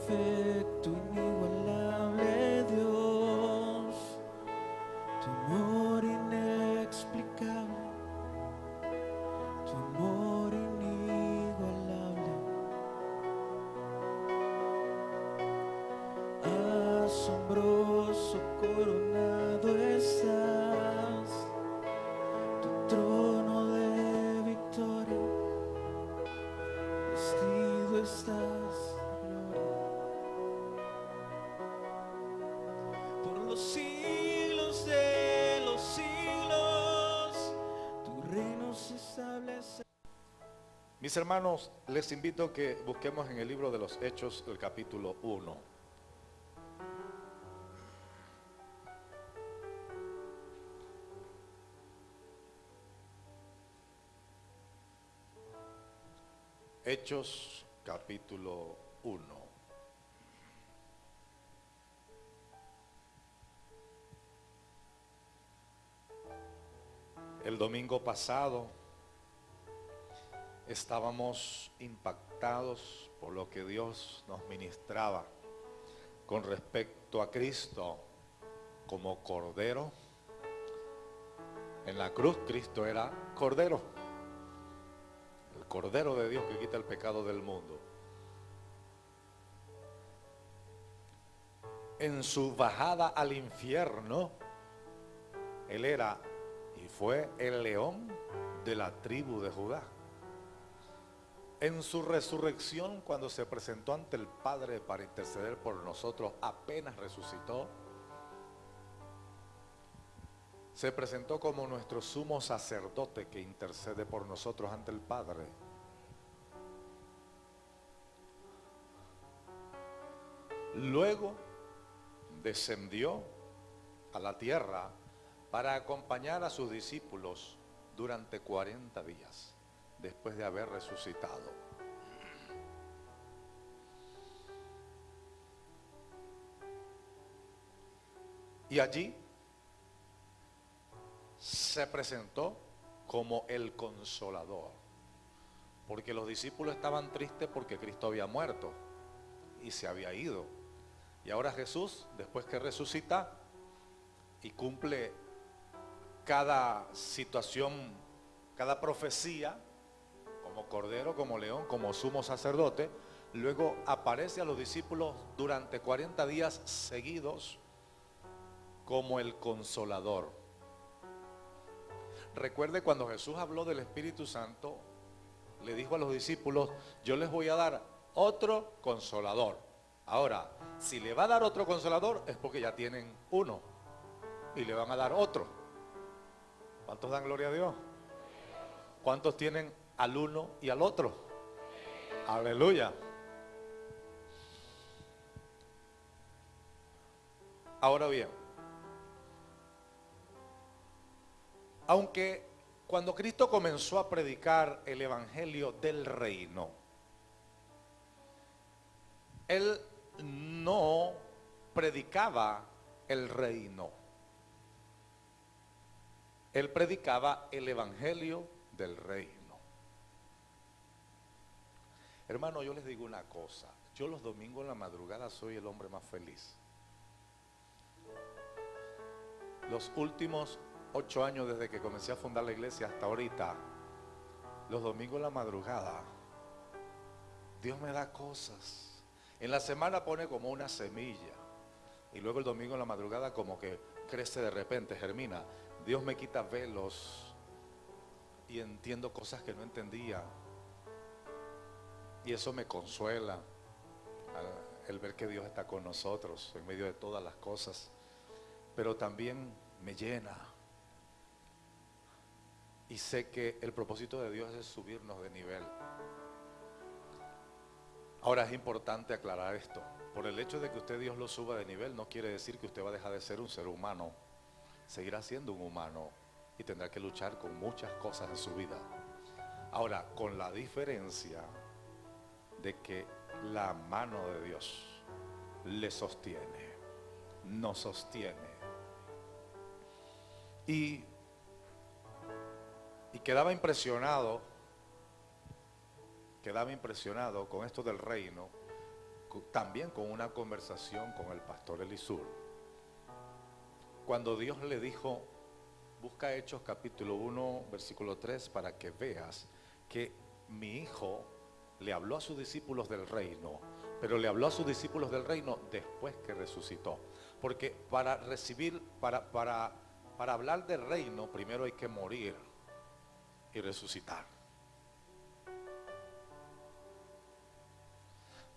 perfecto, inigualable Dios, tu amor inexplicable, tu amor inigualable, asombroso coronado estás, tu trono de victoria, vestido estás de gloria. Por los siglos de los siglos, tu reino se establece. Mis hermanos, les invito a que busquemos en el libro de los Hechos el capítulo 1. Hechos capítulo 1. El domingo pasado estábamos impactados por lo que Dios nos ministraba con respecto a Cristo como Cordero. En la cruz Cristo era Cordero, el Cordero de Dios que quita el pecado del mundo. En su bajada al infierno, Él era y fue el león de la tribu de Judá. En su resurrección, cuando se presentó ante el Padre para interceder por nosotros, apenas resucitó, se presentó como nuestro sumo sacerdote que intercede por nosotros ante el Padre. Luego descendió a la tierra para acompañar a sus discípulos durante 40 días, después de haber resucitado. Y allí se presentó como el Consolador, porque los discípulos estaban tristes porque Cristo había muerto y se había ido. Y ahora Jesús, después que resucita y cumple cada situación, cada profecía, como Cordero, como León, como sumo sacerdote, luego aparece a los discípulos durante 40 días seguidos como el Consolador. Recuerde cuando Jesús habló del Espíritu Santo, le dijo a los discípulos: yo les voy a dar otro Consolador. Ahora, si le va a dar otro Consolador es porque ya tienen uno y le van a dar otro. ¿Cuántos dan gloria a Dios? ¿Cuántos tienen al uno y al otro? Aleluya. Ahora bien, aunque cuando Cristo comenzó a predicar el evangelio del reino, Él no predicaba el reino. Él predicaba el evangelio del reino. Hermano, yo les digo una cosa. Yo los domingos en la madrugada soy el hombre más feliz. Los últimos 8 años desde que comencé a fundar la iglesia hasta ahorita, los domingos en la madrugada, Dios me da cosas. En la semana pone como una semilla y luego el domingo en la madrugada como que crece de repente, germina. Dios me quita velos y entiendo cosas que no entendía. Y eso me consuela, el ver que Dios está con nosotros en medio de todas las cosas. Pero también me llena. Y sé que el propósito de Dios es subirnos de nivel. Ahora es importante aclarar esto. Por el hecho de que usted Dios lo suba de nivel, no quiere decir que usted va a dejar de ser un ser humano. Seguirá siendo un humano y tendrá que luchar con muchas cosas en su vida. Ahora, con la diferencia de que la mano de Dios le sostiene, nos sostiene. Y quedaba impresionado con esto del reino, también con una conversación con el pastor Elisur. Cuando Dios le dijo, busca Hechos capítulo 1, versículo 3, para que veas que mi hijo le habló a sus discípulos del reino, pero le habló a sus discípulos del reino después que resucitó. Porque para recibir, para hablar del reino, primero hay que morir y resucitar.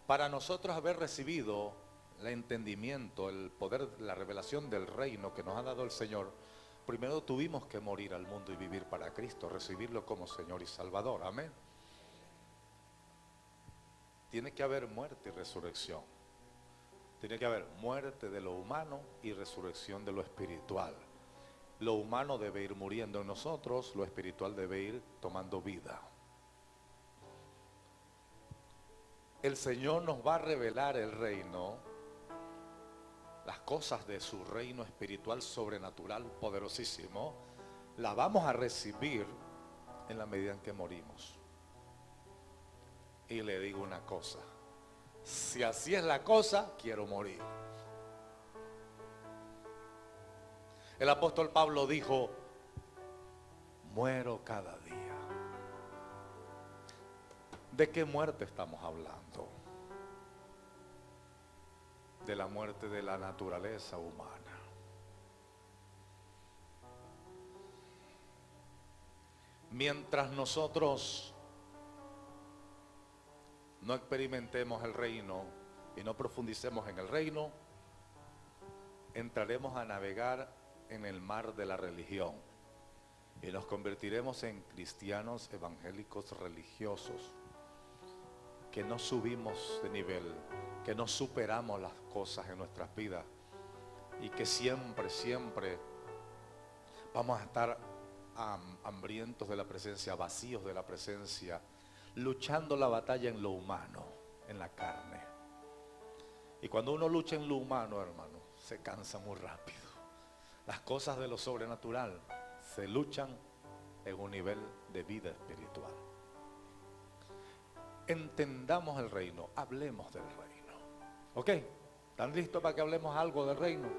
Para nosotros haber recibido el entendimiento, el poder, la revelación del reino que nos ha dado el Señor, primero tuvimos que morir al mundo y vivir para Cristo, recibirlo como Señor y Salvador. Amén. Tiene que haber muerte y resurrección. Tiene que haber muerte de lo humano y resurrección de lo espiritual. Lo humano debe ir muriendo en nosotros, lo espiritual debe ir tomando vida. El Señor nos va a revelar el reino, las cosas de su reino espiritual, sobrenatural, poderosísimo. La vamos a recibir en la medida en que morimos. Y le digo una cosa, si así es la cosa, quiero morir. El apóstol Pablo dijo, muero cada día. ¿De qué muerte estamos hablando? De la muerte de la naturaleza humana. Mientras nosotros no experimentemos el reino y no profundicemos en el reino, entraremos a navegar en el mar de la religión y nos convertiremos en cristianos evangélicos religiosos, que no subimos de nivel, que no superamos las cosas en nuestras vidas y que siempre vamos a estar hambrientos de la presencia, vacíos de la presencia, luchando la batalla en lo humano, en la carne. Y cuando uno lucha en lo humano, hermano, se cansa muy rápido. Las cosas de lo sobrenatural se luchan en un nivel de vida espiritual. Entendamos el reino, hablemos del reino. ¿Ok? ¿Están listos para que hablemos algo del reino?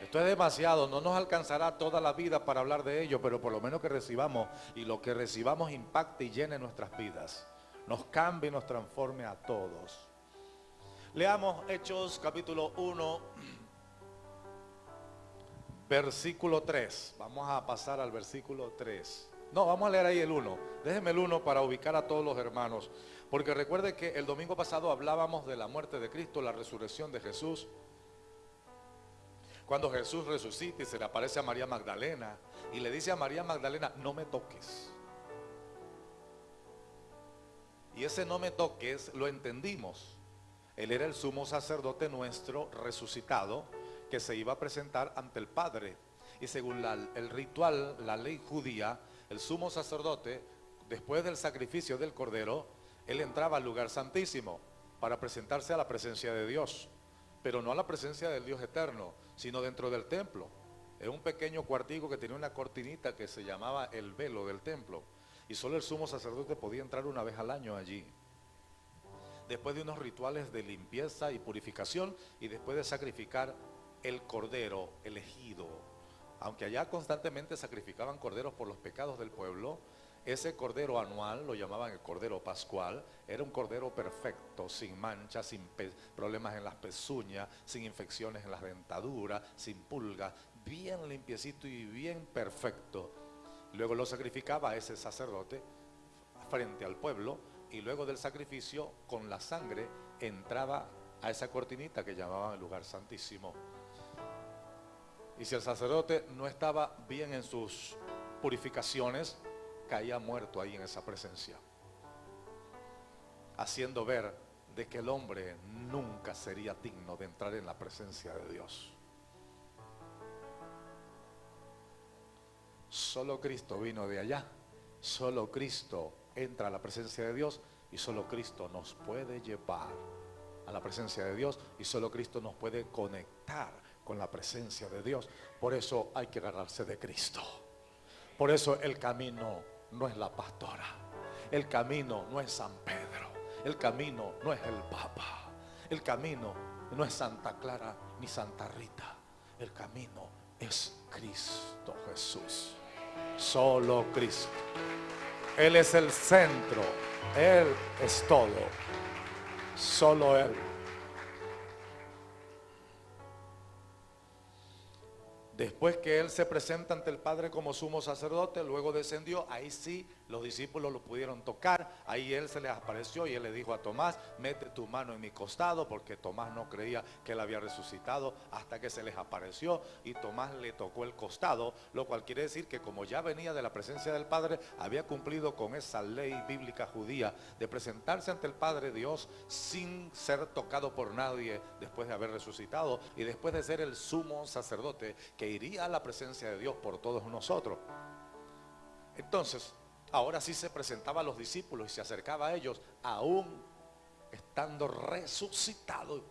Esto es demasiado, no nos alcanzará toda la vida para hablar de ello, pero por lo menos que recibamos, y lo que recibamos impacte y llene nuestras vidas, nos cambie y nos transforme a todos. Leamos Hechos capítulo 1, versículo 3. Vamos a pasar al versículo 3. No, vamos a leer ahí el 1. Déjenme el 1 para ubicar a todos los hermanos. Porque recuerde que el domingo pasado hablábamos de la muerte de Cristo, la resurrección de Jesús. Cuando Jesús resucita y se le aparece a María Magdalena y le dice a María Magdalena, no me toques. Y ese no me toques lo entendimos. Él era el sumo sacerdote nuestro resucitado que se iba a presentar ante el Padre. Y según el ritual, la ley judía, el sumo sacerdote, después del sacrificio del cordero, él entraba al lugar santísimo para presentarse a la presencia de Dios, pero no a la presencia del Dios eterno, sino dentro del templo. Es un pequeño cuartico que tenía una cortinita que se llamaba el velo del templo, y solo el sumo sacerdote podía entrar una vez al año allí, después de unos rituales de limpieza y purificación, y después de sacrificar el cordero elegido. Aunque allá constantemente sacrificaban corderos por los pecados del pueblo, ese cordero anual, lo llamaban el cordero pascual, era un cordero perfecto, sin manchas, sin problemas en las pezuñas, sin infecciones en las dentaduras, sin pulgas, bien limpiecito y bien perfecto. Luego lo sacrificaba a ese sacerdote frente al pueblo, y luego del sacrificio, con la sangre, entraba a esa cortinita que llamaban el lugar santísimo. Y si el sacerdote no estaba bien en sus purificaciones, caía muerto ahí en esa presencia, haciendo ver de que el hombre nunca sería digno de entrar en la presencia de Dios. Solo Cristo vino de allá, solo Cristo entra a la presencia de Dios, y solo Cristo nos puede llevar a la presencia de Dios, y solo Cristo nos puede conectar con la presencia de Dios. Por eso hay que agarrarse de Cristo. Por eso el camino no es la pastora, el camino no es San Pedro, el camino no es el Papa, El camino no es Santa Clara ni Santa Rita. El camino es Cristo Jesús. Solo Cristo. Él es el centro. Él es todo. Solo Él. Después que Él se presenta ante el Padre como sumo sacerdote, luego descendió, ahí sí los discípulos lo pudieron tocar, ahí Él se les apareció y Él le dijo a Tomás, mete tu mano en mi costado, porque Tomás no creía que Él había resucitado hasta que se les apareció y Tomás le tocó el costado, lo cual quiere decir que como ya venía de la presencia del Padre, había cumplido con esa ley bíblica judía de presentarse ante el Padre Dios sin ser tocado por nadie después de haber resucitado y después de ser el sumo sacerdote que iría a la presencia de Dios por todos nosotros. Entonces, ahora sí se presentaba a los discípulos y se acercaba a ellos, aún estando resucitado.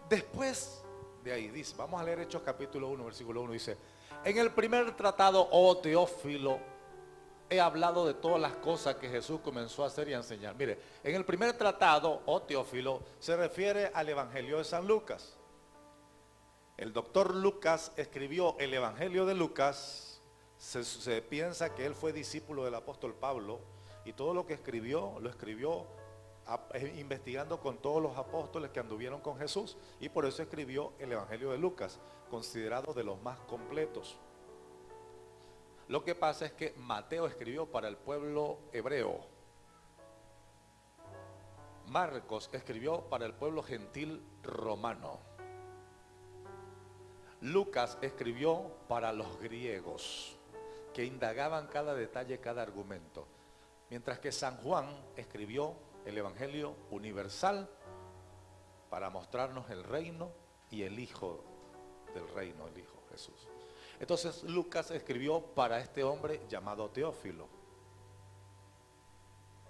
Después de ahí dice, vamos a leer Hechos capítulo 1, versículo 1, dice, en el primer tratado, oh Teófilo, he hablado de todas las cosas que Jesús comenzó a hacer y a enseñar. Mire, en el primer tratado, oh Teófilo, se refiere al Evangelio de San Lucas. El doctor Lucas escribió el Evangelio de Lucas. Se piensa que él fue discípulo del apóstol Pablo y todo lo que escribió, lo escribió investigando con todos los apóstoles que anduvieron con Jesús. Y por eso escribió el Evangelio de Lucas, considerado de los más completos. Lo que pasa es que Mateo escribió para el pueblo hebreo. Marcos escribió para el pueblo gentil romano. Lucas escribió para los griegos, que indagaban cada detalle, cada argumento. Mientras que San Juan escribió el Evangelio universal para mostrarnos el reino y el Hijo del reino, el Hijo Jesús. Entonces Lucas escribió para este hombre llamado Teófilo.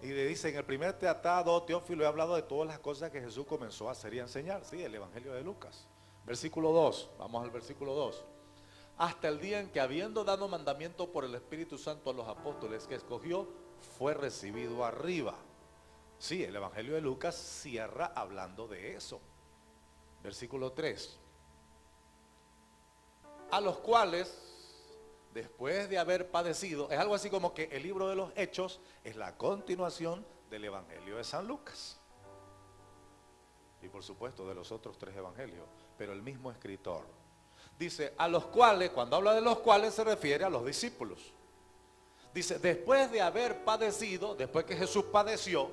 Y le dice, en el primer tratado, Teófilo, he hablado de todas las cosas que Jesús comenzó a hacer y a enseñar. Sí, el Evangelio de Lucas. Versículo 2, vamos al versículo 2. Hasta el día en que habiendo dado mandamiento por el Espíritu Santo a los apóstoles que escogió, fue recibido arriba. Sí, el Evangelio de Lucas cierra hablando de eso. Versículo 3. A los cuales, después de haber padecido, es algo así como que el libro de los Hechos es la continuación del Evangelio de San Lucas. Y por supuesto de los otros 3 evangelios, pero el mismo escritor. Dice, a los cuales, cuando habla de los cuales se refiere a los discípulos. Dice, después de haber padecido, después que Jesús padeció,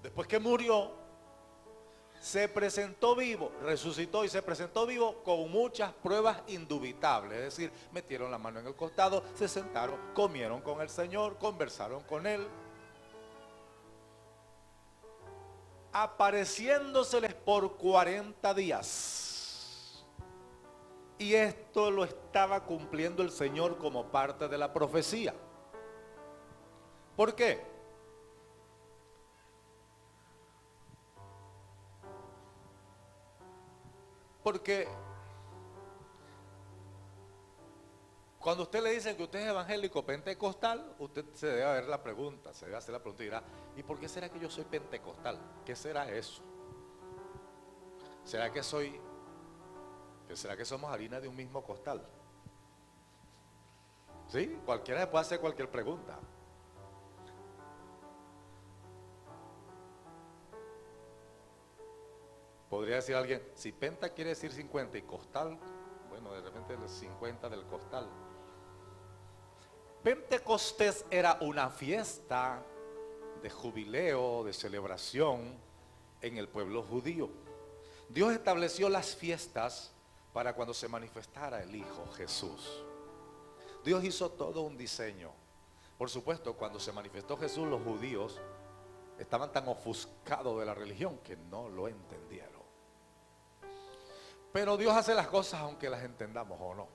después que murió, se presentó vivo, resucitó y se presentó vivo con muchas pruebas indubitables. Es decir, metieron la mano en el costado, se sentaron, comieron con el Señor, conversaron con Él. Apareciéndoseles por 40 días. Y esto lo estaba cumpliendo el Señor como parte de la profecía. ¿Por qué? Porque cuando usted le dicen que usted es evangélico pentecostal, usted se debe hacer la pregunta y dirá, ¿y por qué será que yo soy pentecostal? ¿Qué será eso? ¿Será que somos harina de un mismo costal? ¿Sí? Cualquiera puede hacer cualquier pregunta. Podría decir alguien, si penta quiere decir 50 y costal, bueno, de repente el 50 del costal. Pentecostés era una fiesta de jubileo, de celebración en el pueblo judío. Dios estableció las fiestas para cuando se manifestara el Hijo Jesús. Dios hizo todo un diseño. Por supuesto, cuando se manifestó Jesús, los judíos estaban tan ofuscados de la religión que no lo entendieron. Pero Dios hace las cosas aunque las entendamos o no.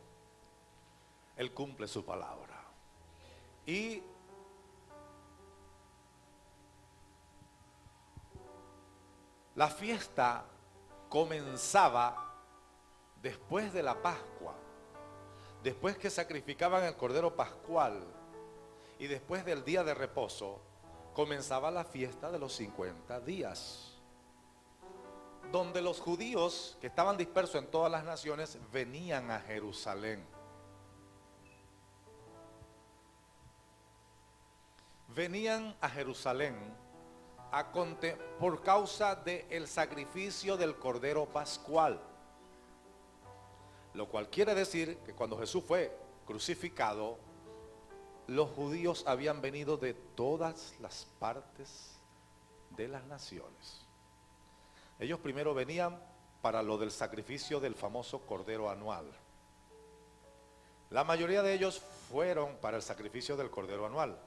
Él cumple su palabra. Y la fiesta comenzaba después de la Pascua, después que sacrificaban el Cordero Pascual y después del día de reposo, comenzaba la fiesta de los 50 días, donde los judíos que estaban dispersos en todas las naciones venían a Jerusalén. Venían a Jerusalén por causa del sacrificio del Cordero Pascual. Lo cual quiere decir que cuando Jesús fue crucificado, los judíos habían venido de todas las partes de las naciones. Ellos primero venían para lo del sacrificio del famoso Cordero anual. La mayoría de ellos fueron para el sacrificio del Cordero anual,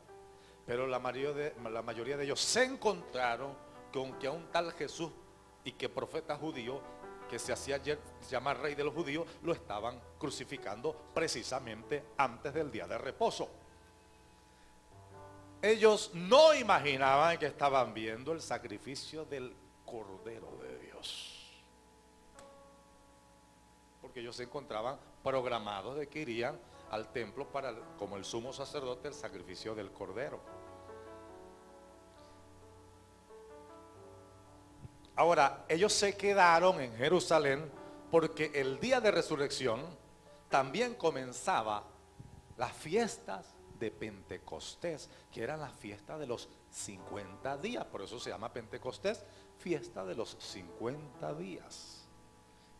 pero la mayoría de ellos se encontraron con que a un tal Jesús y que profeta judío, que se hacía llamar rey de los judíos, lo estaban crucificando precisamente antes del día de reposo. Ellos no imaginaban que estaban viendo el sacrificio del Cordero de Dios, porque ellos se encontraban programados de que irían al templo para, como el sumo sacerdote, el sacrificio del Cordero. Ahora, ellos se quedaron en Jerusalén porque el día de resurrección también comenzaba las fiestas de Pentecostés, que eran las fiestas de los 50 días. Por eso se llama Pentecostés, fiesta de los 50 días,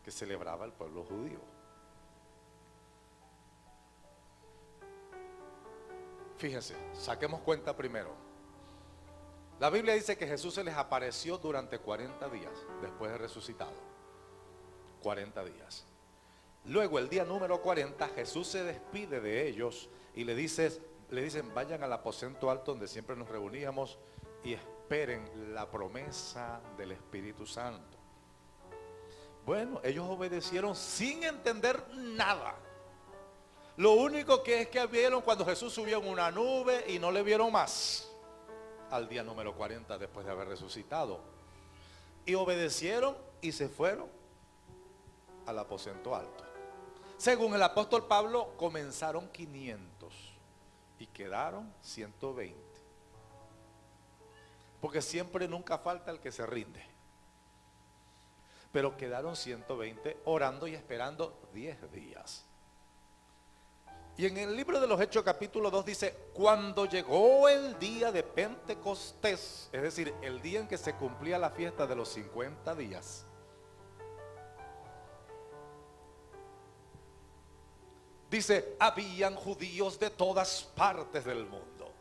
que celebraba el pueblo judío. Fíjense, saquemos cuenta primero. La Biblia dice que Jesús se les apareció durante 40 días después de resucitado. 40 días. Luego el día número 40 Jesús se despide de ellos y le dicen vayan al aposento alto donde siempre nos reuníamos y esperen la promesa del Espíritu Santo. Bueno, ellos obedecieron sin entender nada. Lo único que es que vieron cuando Jesús subió en una nube y no le vieron más al día número 40 después de haber resucitado. Y obedecieron y se fueron al aposento alto. Según el apóstol Pablo, comenzaron 500 y quedaron 120. Porque siempre nunca falta el que se rinde. Pero quedaron 120 orando y esperando 10 días. Y en el libro de los Hechos capítulo 2 dice, cuando llegó el día de Pentecostés, es decir, el día en que se cumplía la fiesta de los 50 días, dice, habían judíos de todas partes del mundo.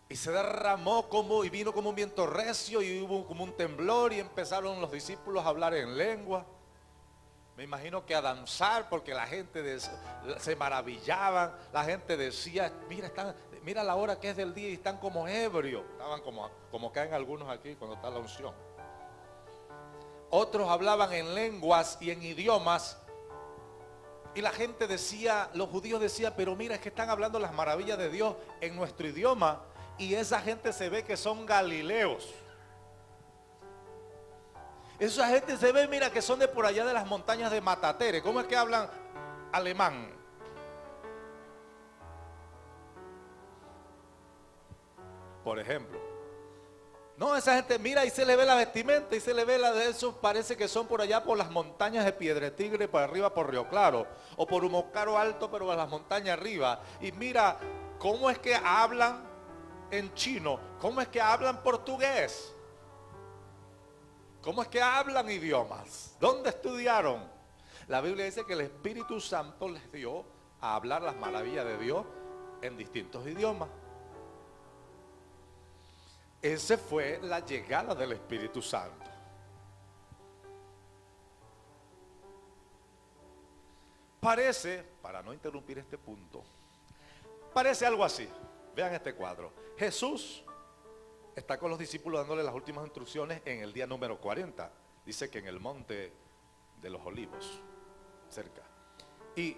Y se derramó y vino como un viento recio y hubo como un temblor y empezaron los discípulos a hablar en lengua. Me imagino que a danzar porque la gente se maravillaban, la gente decía, mira la hora que es del día y están como ebrios. Estaban como caen algunos aquí cuando está la unción. Otros hablaban en lenguas y en idiomas y la gente decía, los judíos decían, pero mira, es que están hablando las maravillas de Dios en nuestro idioma y esa gente se ve que son galileos. Esa gente se ve, mira, que son de por allá de las montañas de Matatere. ¿Cómo es que hablan alemán? Por ejemplo. No, esa gente, mira, y se le ve la vestimenta, y se le ve la de esos, parece que son por allá por las montañas de Piedre Tigre, para arriba por Río Claro, o por Humocaro Alto, pero a las montañas arriba. Y mira, ¿cómo es que hablan en chino? ¿Cómo es que hablan portugués? ¿Cómo es que hablan idiomas? ¿Dónde estudiaron? La Biblia dice que el Espíritu Santo les dio a hablar las maravillas de Dios en distintos idiomas. Esa fue la llegada del Espíritu Santo. Parece, para no interrumpir este punto, parece algo así. Vean este cuadro. Jesús está con los discípulos dándole las últimas instrucciones en el día número 40. Dice que en el monte de los olivos, cerca. Y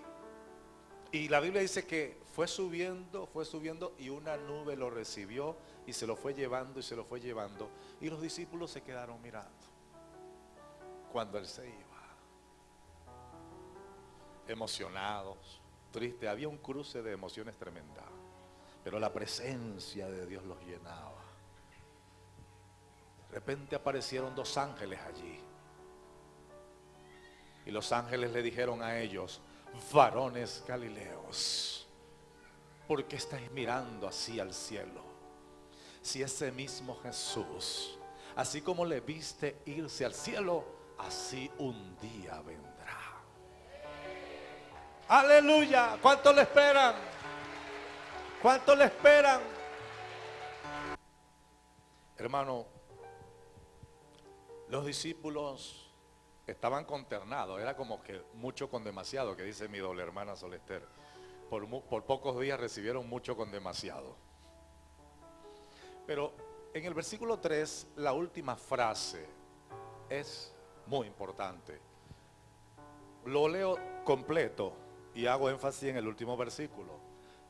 la Biblia dice que fue subiendo y una nube lo recibió y se lo fue llevando y se lo fue llevando. Y los discípulos se quedaron mirando cuando él se iba. Emocionados, tristes. Había un cruce de emociones tremenda. pero la presencia de Dios los llenaba. De repente aparecieron dos ángeles allí. Y los ángeles le dijeron a ellos: varones galileos, ¿por qué estáis mirando así al cielo? Si ese mismo Jesús, así como le viste irse al cielo, así un día vendrá. Aleluya. ¿Cuánto le esperan? ¿Cuánto le esperan? Hermano, los discípulos estaban consternados. Era como que mucho con demasiado, que dice mi doble hermana Solester. Por pocos días recibieron mucho con demasiado. Pero en el versículo 3, la última frase es muy importante. Lo leo completo y hago énfasis en el último versículo.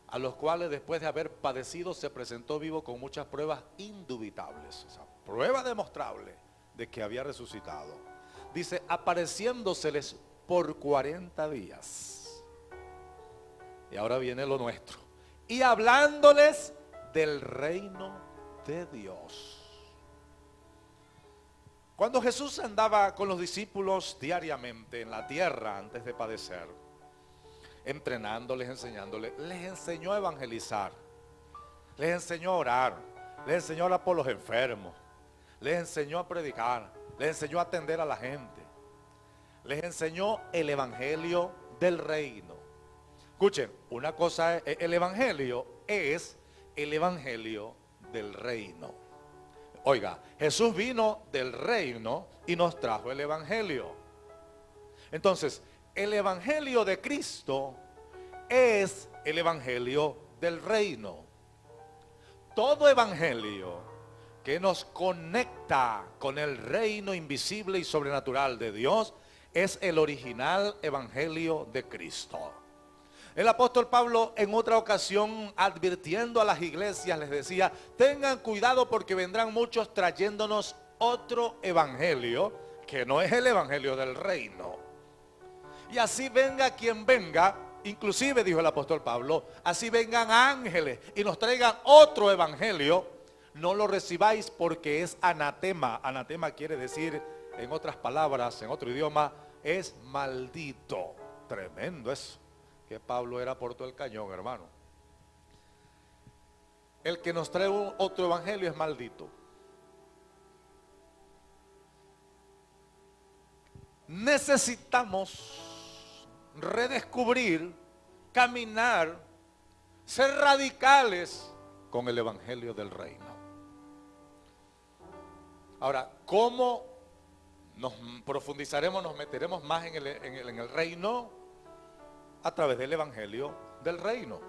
A los cuales después de haber padecido se presentó vivo con muchas pruebas indubitables. O sea, prueba demostrable de que había resucitado. Dice, apareciéndoseles por 40 días. Y ahora viene lo nuestro. Y hablándoles del reino de Dios. Cuando Jesús andaba con los discípulos diariamente en la tierra antes de padecer, entrenándoles, enseñándoles, les enseñó a evangelizar, les enseñó a orar, les enseñó a orar por los enfermos, les enseñó a predicar, les enseñó a atender a la gente, les enseñó el evangelio del reino. Escuchen, una cosa es, el evangelio es el evangelio del reino. Oiga, Jesús vino del reino y nos trajo el evangelio. Entonces, el evangelio de Cristo es el evangelio del reino. Todo evangelio que nos conecta con el reino invisible y sobrenatural de Dios es el original evangelio de Cristo. El apóstol Pablo en otra ocasión, advirtiendo a las iglesias, les decía: tengan cuidado porque vendrán muchos trayéndonos otro evangelio que no es el evangelio del reino. Y así venga quien venga, inclusive dijo el apóstol Pablo, así vengan ángeles y nos traigan otro evangelio, no lo recibáis porque es anatema. Anatema quiere decir, en otras palabras, en otro idioma, es maldito. Tremendo eso. Que Pablo era por todo el cañón, hermano. El que nos trae otro evangelio es maldito. Necesitamos redescubrir, caminar, ser radicales con el evangelio del reino. Ahora, ¿cómo nos profundizaremos, nos meteremos más en el reino? A través del evangelio del reino.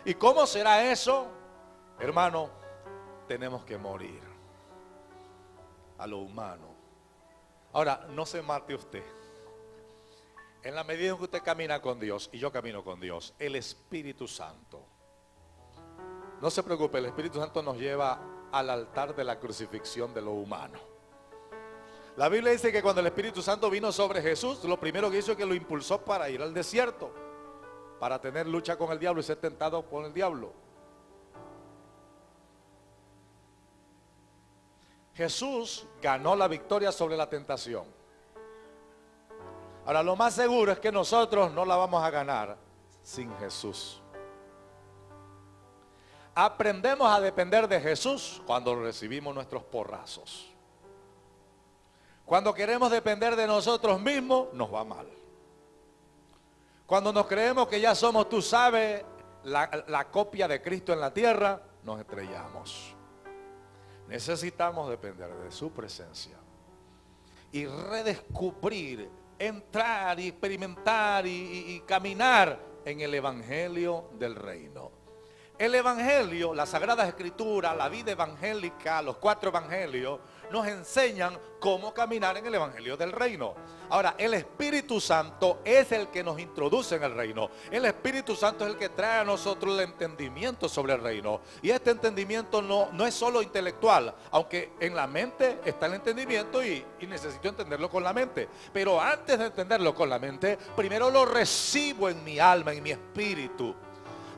¿Y cómo será eso? Hermano, tenemos que morir a lo humano. Ahora, no se mate usted. En la medida en que usted camina con Dios y yo camino con Dios, el Espíritu Santo, no se preocupe, el Espíritu Santo nos lleva al altar de la crucifixión de lo humano. La Biblia dice que cuando el Espíritu Santo vino sobre Jesús, lo primero que hizo es que lo impulsó para ir al desierto, para tener lucha con el diablo y ser tentado por el diablo. Jesús ganó la victoria sobre la tentación. Ahora, lo más seguro es que nosotros no la vamos a ganar sin Jesús. Aprendemos a depender de Jesús cuando recibimos nuestros porrazos. Cuando queremos depender de nosotros mismos, nos va mal. Cuando nos creemos que ya somos, tú sabes, la copia de Cristo en la tierra, nos estrellamos. Necesitamos depender de su presencia y redescubrir, entrar y experimentar y caminar en el evangelio del reino. El evangelio, las sagradas escrituras, la vida evangélica, los 4 evangelios nos enseñan cómo caminar en el evangelio del reino. Ahora, el Espíritu Santo es el que nos introduce en el reino. El Espíritu Santo es el que trae a nosotros el entendimiento sobre el reino. Y este entendimiento no es solo intelectual, aunque en la mente está el entendimiento y necesito entenderlo con la mente. Pero antes de entenderlo con la mente, primero lo recibo en mi alma, en mi espíritu.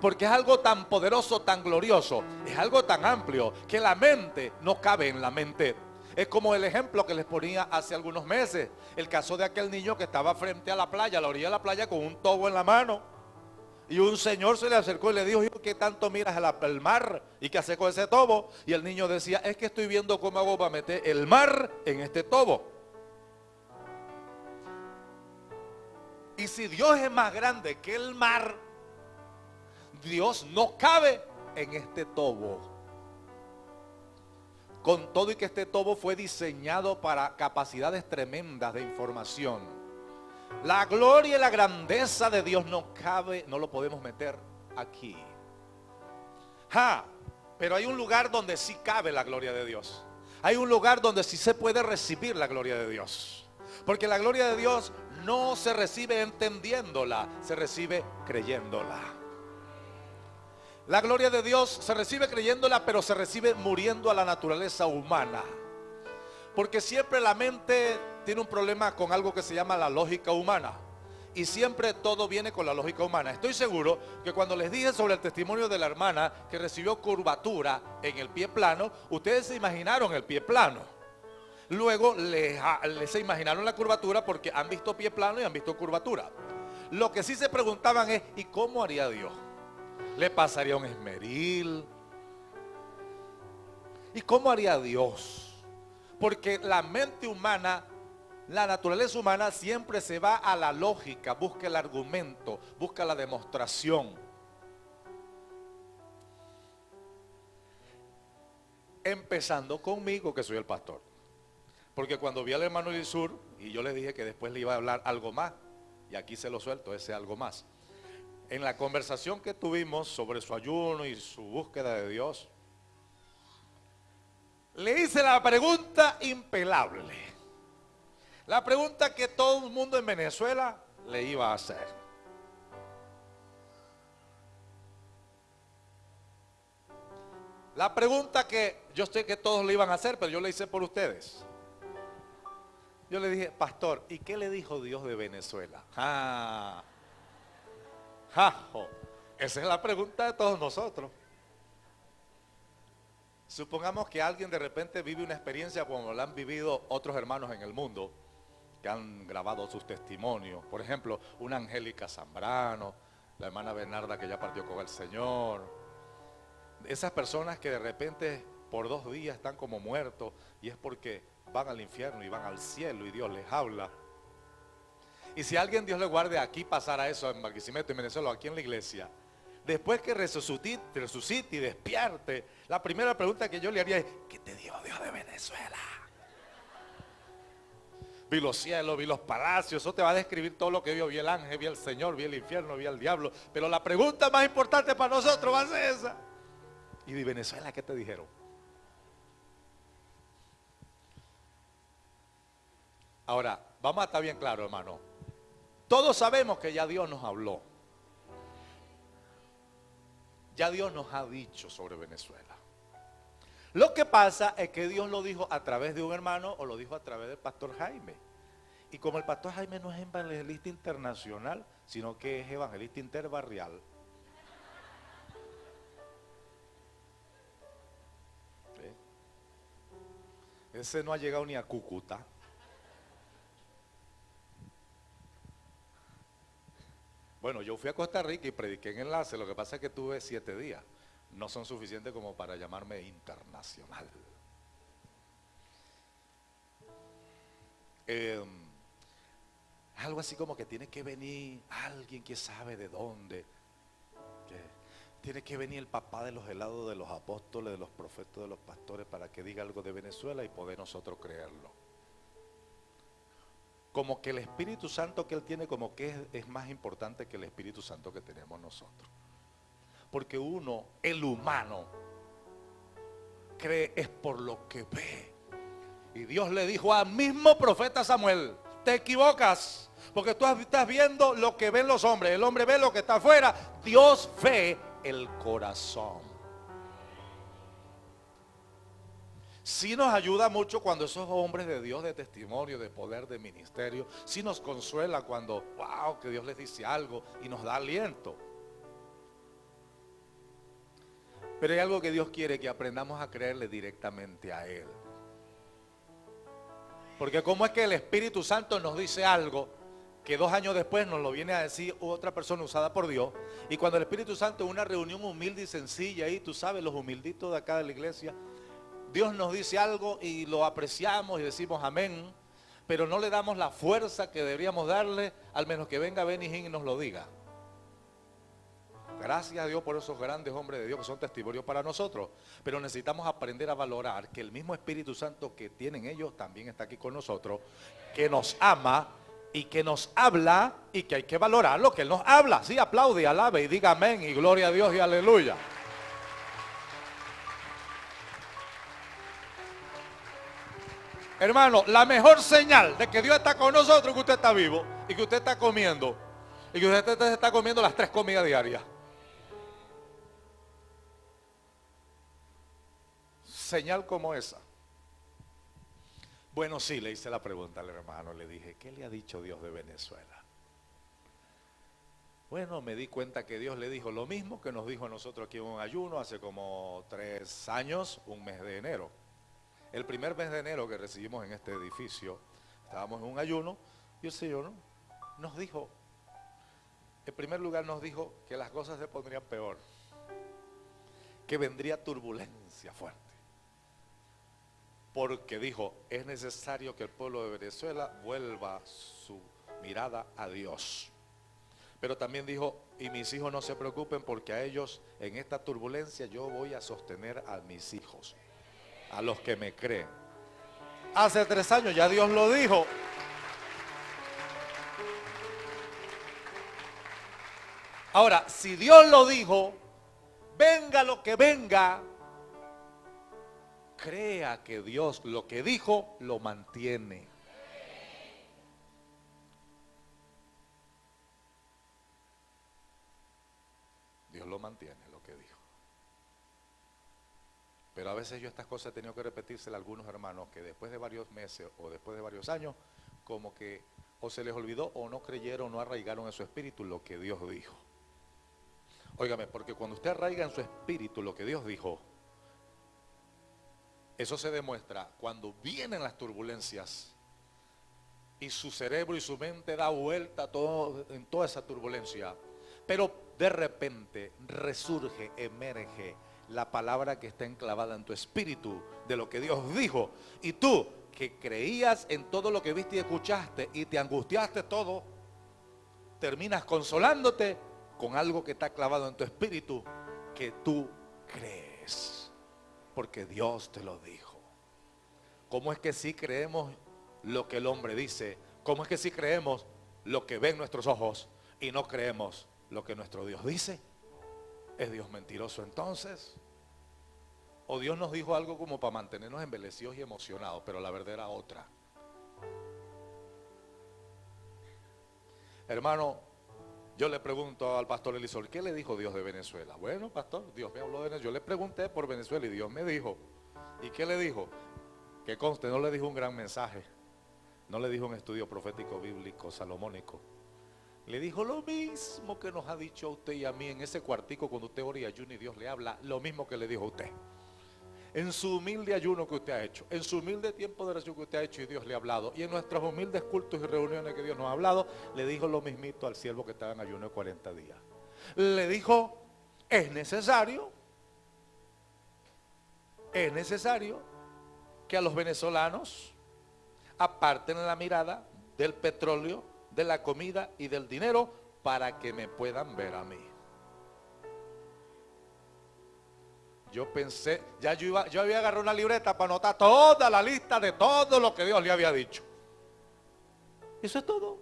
Porque es algo tan poderoso, tan glorioso, es algo tan amplio que la mente no cabe en la mente. Es como el ejemplo que les ponía hace algunos meses, el caso de aquel niño que estaba frente a la playa, a la orilla de la playa, con un tobo en la mano. Y un señor se le acercó y le dijo: ¿qué tanto miras el mar? ¿Y qué hace con ese tobo? Y el niño decía: es que estoy viendo cómo hago para meter el mar en este tobo. Y si Dios es más grande que el mar, Dios no cabe en este tobo. Con todo y que este tobo fue diseñado para capacidades tremendas de información. La gloria y la grandeza de Dios no cabe, no lo podemos meter aquí. Pero hay un lugar donde sí cabe la gloria de Dios. Hay un lugar donde sí se puede recibir la gloria de Dios. Porque la gloria de Dios no se recibe entendiéndola, se recibe creyéndola. La gloria de Dios se recibe creyéndola, pero se recibe muriendo a la naturaleza humana. Porque siempre la mente tiene un problema con algo que se llama la lógica humana. Y siempre todo viene con la lógica humana. Estoy seguro que cuando les dije sobre el testimonio de la hermana que recibió curvatura en el pie plano, ustedes se imaginaron el pie plano. Luego se imaginaron la curvatura porque han visto pie plano y han visto curvatura. Lo que sí se preguntaban es: ¿y cómo haría Dios? ¿Le pasaría un esmeril? ¿Y cómo haría Dios? Porque la mente humana, la naturaleza humana siempre se va a la lógica, busca el argumento, busca la demostración. Empezando conmigo, que soy el pastor. Porque cuando vi al hermano Elisur, y yo le dije que después le iba a hablar algo más, y aquí se lo suelto, ese algo más. En la conversación que tuvimos sobre su ayuno y su búsqueda de Dios, le hice la pregunta impelable. La pregunta que todo el mundo en Venezuela le iba a hacer. La pregunta que yo sé que todos le iban a hacer, pero yo le hice por ustedes. Yo le dije: pastor, ¿y qué le dijo Dios de Venezuela? Esa es la pregunta de todos nosotros. Supongamos que alguien de repente vive una experiencia como la han vivido otros hermanos en el mundo, que han grabado sus testimonios. Por ejemplo, una Angélica Zambrano, la hermana Bernarda que ya partió con el Señor. Esas personas que de repente por 2 días están como muertos, y es porque van al infierno y van al cielo y Dios les habla. Y si a alguien, Dios le guarde, aquí pasara eso en Barquisimeto, en Venezuela, aquí en la iglesia, después que resucite y despierte, la primera pregunta que yo le haría es: ¿qué te dijo Dios de Venezuela? Vi los cielos, vi los palacios. Eso te va a describir todo lo que vio. Vi el ángel, vi el Señor, vi el infierno, vi al diablo. Pero la pregunta más importante para nosotros va a ser esa: ¿y de Venezuela qué te dijeron? Ahora, vamos a estar bien claros, hermano. Todos sabemos que ya Dios nos habló. Ya Dios nos ha dicho sobre Venezuela. Lo que pasa es que Dios lo dijo a través de un hermano o lo dijo a través del pastor Jaime. Y como el pastor Jaime no es evangelista internacional, sino que es evangelista interbarrial. ¿Sí? Ese no ha llegado ni a Cúcuta. Bueno, yo fui a Costa Rica y prediqué en Enlace. Lo que pasa es que tuve 7 días. No son suficientes como para llamarme internacional. Algo así como que tiene que venir alguien que sabe de dónde. Tiene que venir el papá de los helados, de los apóstoles, de los profetas, de los pastores, para que diga algo de Venezuela y poder nosotros creerlo. Como que el Espíritu Santo que Él tiene, como que es más importante que el Espíritu Santo que tenemos nosotros. Porque uno, el humano, cree es por lo que ve. Y Dios le dijo al mismo profeta Samuel: te equivocas, porque tú estás viendo lo que ven los hombres. El hombre ve lo que está afuera. Dios ve el corazón. Sí nos ayuda mucho cuando esos hombres de Dios, de testimonio, de poder, de ministerio, sí nos consuela cuando, wow, que Dios les dice algo y nos da aliento. Pero hay algo que Dios quiere, que aprendamos a creerle directamente a Él. Porque cómo es que el Espíritu Santo nos dice algo que 2 años después nos lo viene a decir otra persona usada por Dios. Y cuando el Espíritu Santo en una reunión humilde y sencilla, y tú sabes, los humilditos de acá de la iglesia, Dios nos dice algo y lo apreciamos y decimos amén, pero no le damos la fuerza que deberíamos darle, al menos que venga Benny Hinn y nos lo diga. Gracias a Dios por esos grandes hombres de Dios que son testimonios para nosotros. Pero necesitamos aprender a valorar que el mismo Espíritu Santo que tienen ellos también está aquí con nosotros, que nos ama y que nos habla, y que hay que valorar lo que Él nos habla. Sí, aplaude, alabe y diga amén y gloria a Dios y aleluya. Hermano, la mejor señal de que Dios está con nosotros es que usted está vivo y que usted está comiendo. Y que usted está comiendo las 3 comidas diarias. Señal como esa. Bueno, sí, le hice la pregunta al hermano, le dije, ¿qué le ha dicho Dios de Venezuela? Bueno, me di cuenta que Dios le dijo lo mismo que nos dijo a nosotros aquí en un ayuno hace como 3 años, un mes de enero. El primer mes de enero que recibimos en este edificio, estábamos en un ayuno y el Señor nos dijo, en primer lugar nos dijo que las cosas se pondrían peor, que vendría turbulencia fuerte. Porque dijo, es necesario que el pueblo de Venezuela vuelva su mirada a Dios. Pero también dijo, y mis hijos no se preocupen porque a ellos en esta turbulencia yo voy a sostener a mis hijos, a los que me creen. Hace 3 años ya Dios lo dijo. Ahora, si Dios lo dijo, venga lo que venga, crea que Dios lo que dijo lo mantiene. Dios lo mantiene, lo que dijo. Pero a veces yo estas cosas he tenido que repetírselo a algunos hermanos que después de varios meses o después de varios años, como que o se les olvidó o no creyeron, no arraigaron en su espíritu lo que Dios dijo. Óigame, porque cuando usted arraiga en su espíritu lo que Dios dijo, eso se demuestra cuando vienen las turbulencias y su cerebro y su mente da vuelta en toda esa turbulencia. Pero de repente resurge, emerge la palabra que está enclavada en tu espíritu de lo que Dios dijo. Y tú que creías en todo lo que viste y escuchaste y te angustiaste todo, terminas consolándote con algo que está clavado en tu espíritu que tú crees. Porque Dios te lo dijo. ¿Cómo es que sí creemos lo que el hombre dice? ¿Cómo es que sí creemos lo que ven nuestros ojos y no creemos lo que nuestro Dios dice? ¿Es Dios mentiroso entonces? ¿O Dios nos dijo algo como para mantenernos embelecidos y emocionados, pero la verdad era otra? Hermano, yo le pregunto al pastor Elisol, ¿qué le dijo Dios de Venezuela? Bueno, pastor, Dios me habló de Venezuela. Yo le pregunté por Venezuela y Dios me dijo. ¿Y qué le dijo? Que conste, no le dijo un gran mensaje. No le dijo un estudio profético bíblico salomónico. Le dijo lo mismo que nos ha dicho a usted y a mí en ese cuartico cuando usted ora y ayuna y Dios le habla. Lo mismo que le dijo a usted. En su humilde ayuno que usted ha hecho, en su humilde tiempo de oración que usted ha hecho y Dios le ha hablado, y en nuestros humildes cultos y reuniones que Dios nos ha hablado, le dijo lo mismito al siervo que estaba en ayuno de 40 días. Le dijo, es necesario que a los venezolanos aparten la mirada del petróleo, de la comida y del dinero para que me puedan ver a mí. Yo pensé, yo había agarrado una libreta para anotar toda la lista de todo lo que Dios le había dicho. Eso es todo.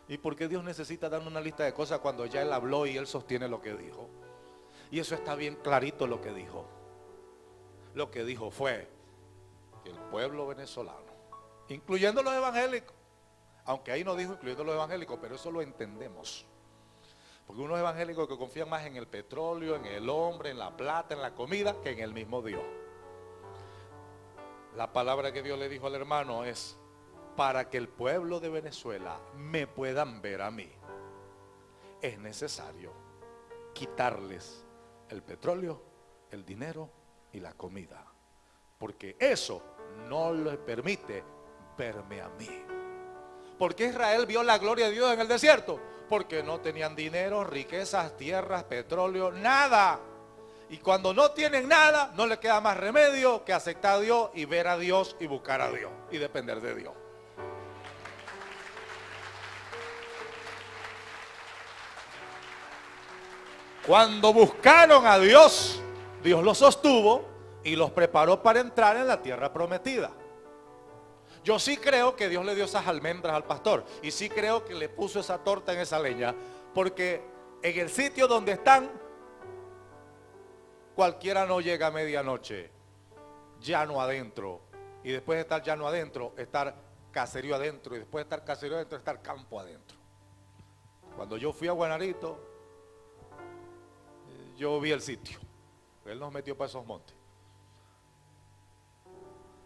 ¿Y por qué Dios necesita darme una lista de cosas cuando ya Él habló y Él sostiene lo que dijo? Y eso está bien clarito lo que dijo. Lo que dijo fue que el pueblo venezolano, incluyendo los evangélicos, aunque ahí no dijo incluyendo los evangélicos, pero eso lo entendemos. Porque unos evangélicos que confían más en el petróleo, en el hombre, en la plata, en la comida, que en el mismo Dios. La palabra que Dios le dijo al hermano es, para que el pueblo de Venezuela me puedan ver a mí, es necesario quitarles el petróleo, el dinero y la comida. Porque eso no le permite verme a mí. ¿Por qué Israel vio la gloria de Dios en el desierto? Porque no tenían dinero, riquezas, tierras, petróleo, nada. Y cuando no tienen nada, no les queda más remedio que aceptar a Dios y ver a Dios y buscar a Dios y depender de Dios. Cuando buscaron a Dios, Dios los sostuvo y los preparó para entrar en la tierra prometida. Yo sí creo que Dios le dio esas almendras al pastor. Y sí creo que le puso esa torta en esa leña. Porque en el sitio donde están, cualquiera no llega a medianoche, llano adentro. Y después de estar llano adentro, estar caserío adentro. Y después de estar caserío adentro, estar campo adentro. Cuando yo fui a Guanarito, yo vi el sitio. Él nos metió para esos montes.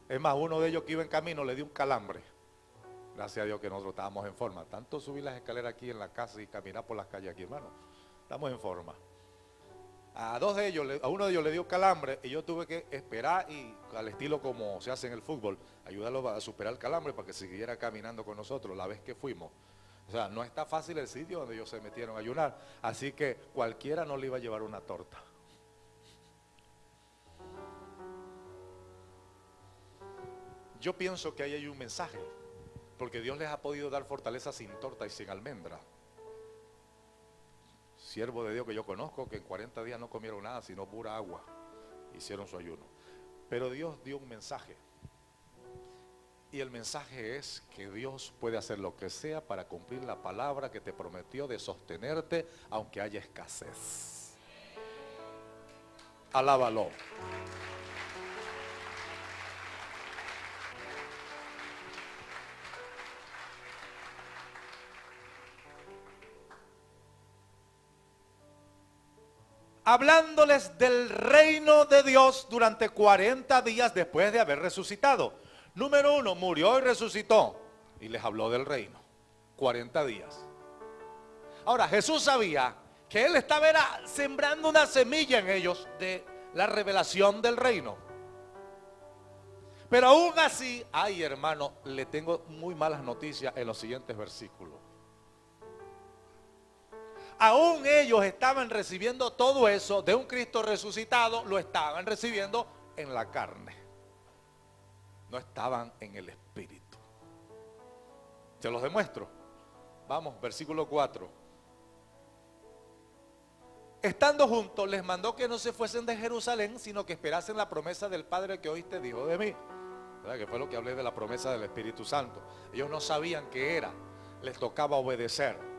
Es más, uno de ellos que iba en camino le dio un calambre. Gracias a Dios que nosotros estábamos en forma. Tanto subir las escaleras aquí en la casa y caminar por las calles aquí, hermano. Estamos en forma. A uno de ellos le dio calambre y yo tuve que esperar y al estilo como se hace en el fútbol, ayudarlo a superar el calambre para que siguiera caminando con nosotros la vez que fuimos. O sea, no está fácil el sitio donde ellos se metieron a ayunar. Así que cualquiera no le iba a llevar una torta. Yo pienso que ahí hay un mensaje, porque Dios les ha podido dar fortaleza sin torta y sin almendra. Siervo de Dios que yo conozco que en 40 días no comieron nada sino pura agua, hicieron su ayuno. Pero Dios dio un mensaje, y el mensaje es que Dios puede hacer lo que sea para cumplir la palabra que te prometió de sostenerte aunque haya escasez. Alábalo. Hablándoles del reino de Dios durante 40 días después de haber resucitado. Número 1, murió y resucitó. Y les habló del reino. 40 días. Ahora, Jesús sabía que Él estaba sembrando una semilla en ellos de la revelación del reino. Pero aún así, ay hermano, le tengo muy malas noticias en los siguientes versículos. Aún ellos estaban recibiendo todo eso de un Cristo resucitado, lo estaban recibiendo en la carne. No estaban en el espíritu. Se los demuestro. Vamos, versículo 4. Estando juntos, les mandó que no se fuesen de Jerusalén, sino que esperasen la promesa del Padre que oíste dijo de mí. ¿Verdad? Que fue lo que hablé de la promesa del Espíritu Santo. Ellos no sabían qué era, les tocaba obedecer.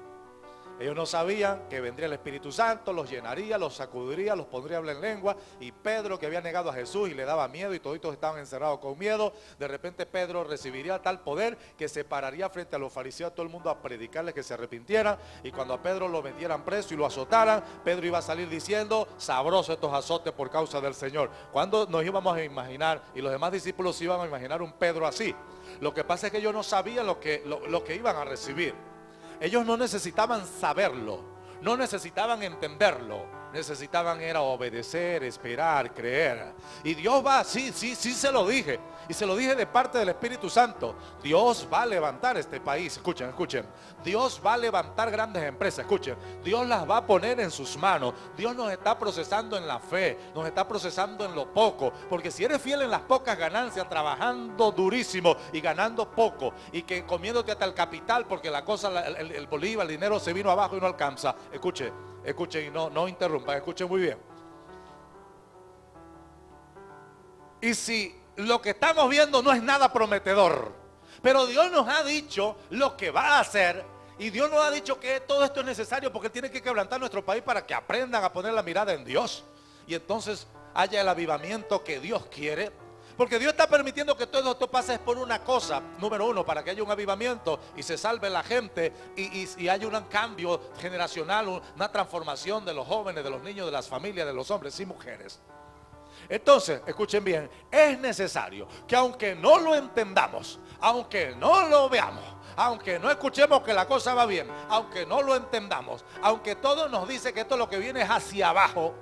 Ellos no sabían que vendría el Espíritu Santo, los llenaría, los sacudiría, los pondría a hablar en lengua. Y Pedro, que había negado a Jesús y le daba miedo y toditos estaban encerrados con miedo, de repente Pedro recibiría tal poder que se pararía frente a los fariseos, a todo el mundo a predicarles que se arrepintieran. Y cuando a Pedro lo metieran preso y lo azotaran, Pedro iba a salir diciendo: sabroso estos azotes por causa del Señor. ¿Cuándo nos íbamos a imaginar, y los demás discípulos iban a imaginar un Pedro así? Lo que pasa es que ellos no sabían lo que iban a recibir. Ellos no necesitaban saberlo, no necesitaban entenderlo, necesitaban era obedecer, esperar, creer. Y Dios va, sí se lo dije, y se lo dije de parte del Espíritu Santo. Dios va a levantar este país, escuchen. Dios va a levantar grandes empresas, escuchen. Dios las va a poner en sus manos. Dios nos está procesando en la fe, nos está procesando en lo poco. Porque si eres fiel en las pocas ganancias, trabajando durísimo y ganando poco, y que comiéndote hasta el capital, porque la cosa, el bolívar, el dinero se vino abajo y no alcanza. Escuchen y no interrumpan, escuchen muy bien. Y si lo que estamos viendo no es nada prometedor, pero Dios nos ha dicho lo que va a hacer, y Dios nos ha dicho que todo esto es necesario porque Él tiene que quebrantar nuestro país para que aprendan a poner la mirada en Dios, y entonces haya el avivamiento que Dios quiere. Porque Dios está permitiendo que todo esto pase por una cosa. Número 1, para que haya un avivamiento y se salve la gente y haya un cambio generacional, una transformación de los jóvenes, de los niños, de las familias, de los hombres y mujeres. Entonces, escuchen bien, es necesario que aunque no lo entendamos, aunque no lo veamos, aunque no escuchemos que la cosa va bien, aunque no lo entendamos, aunque todo nos dice que esto lo que viene es hacia abajo,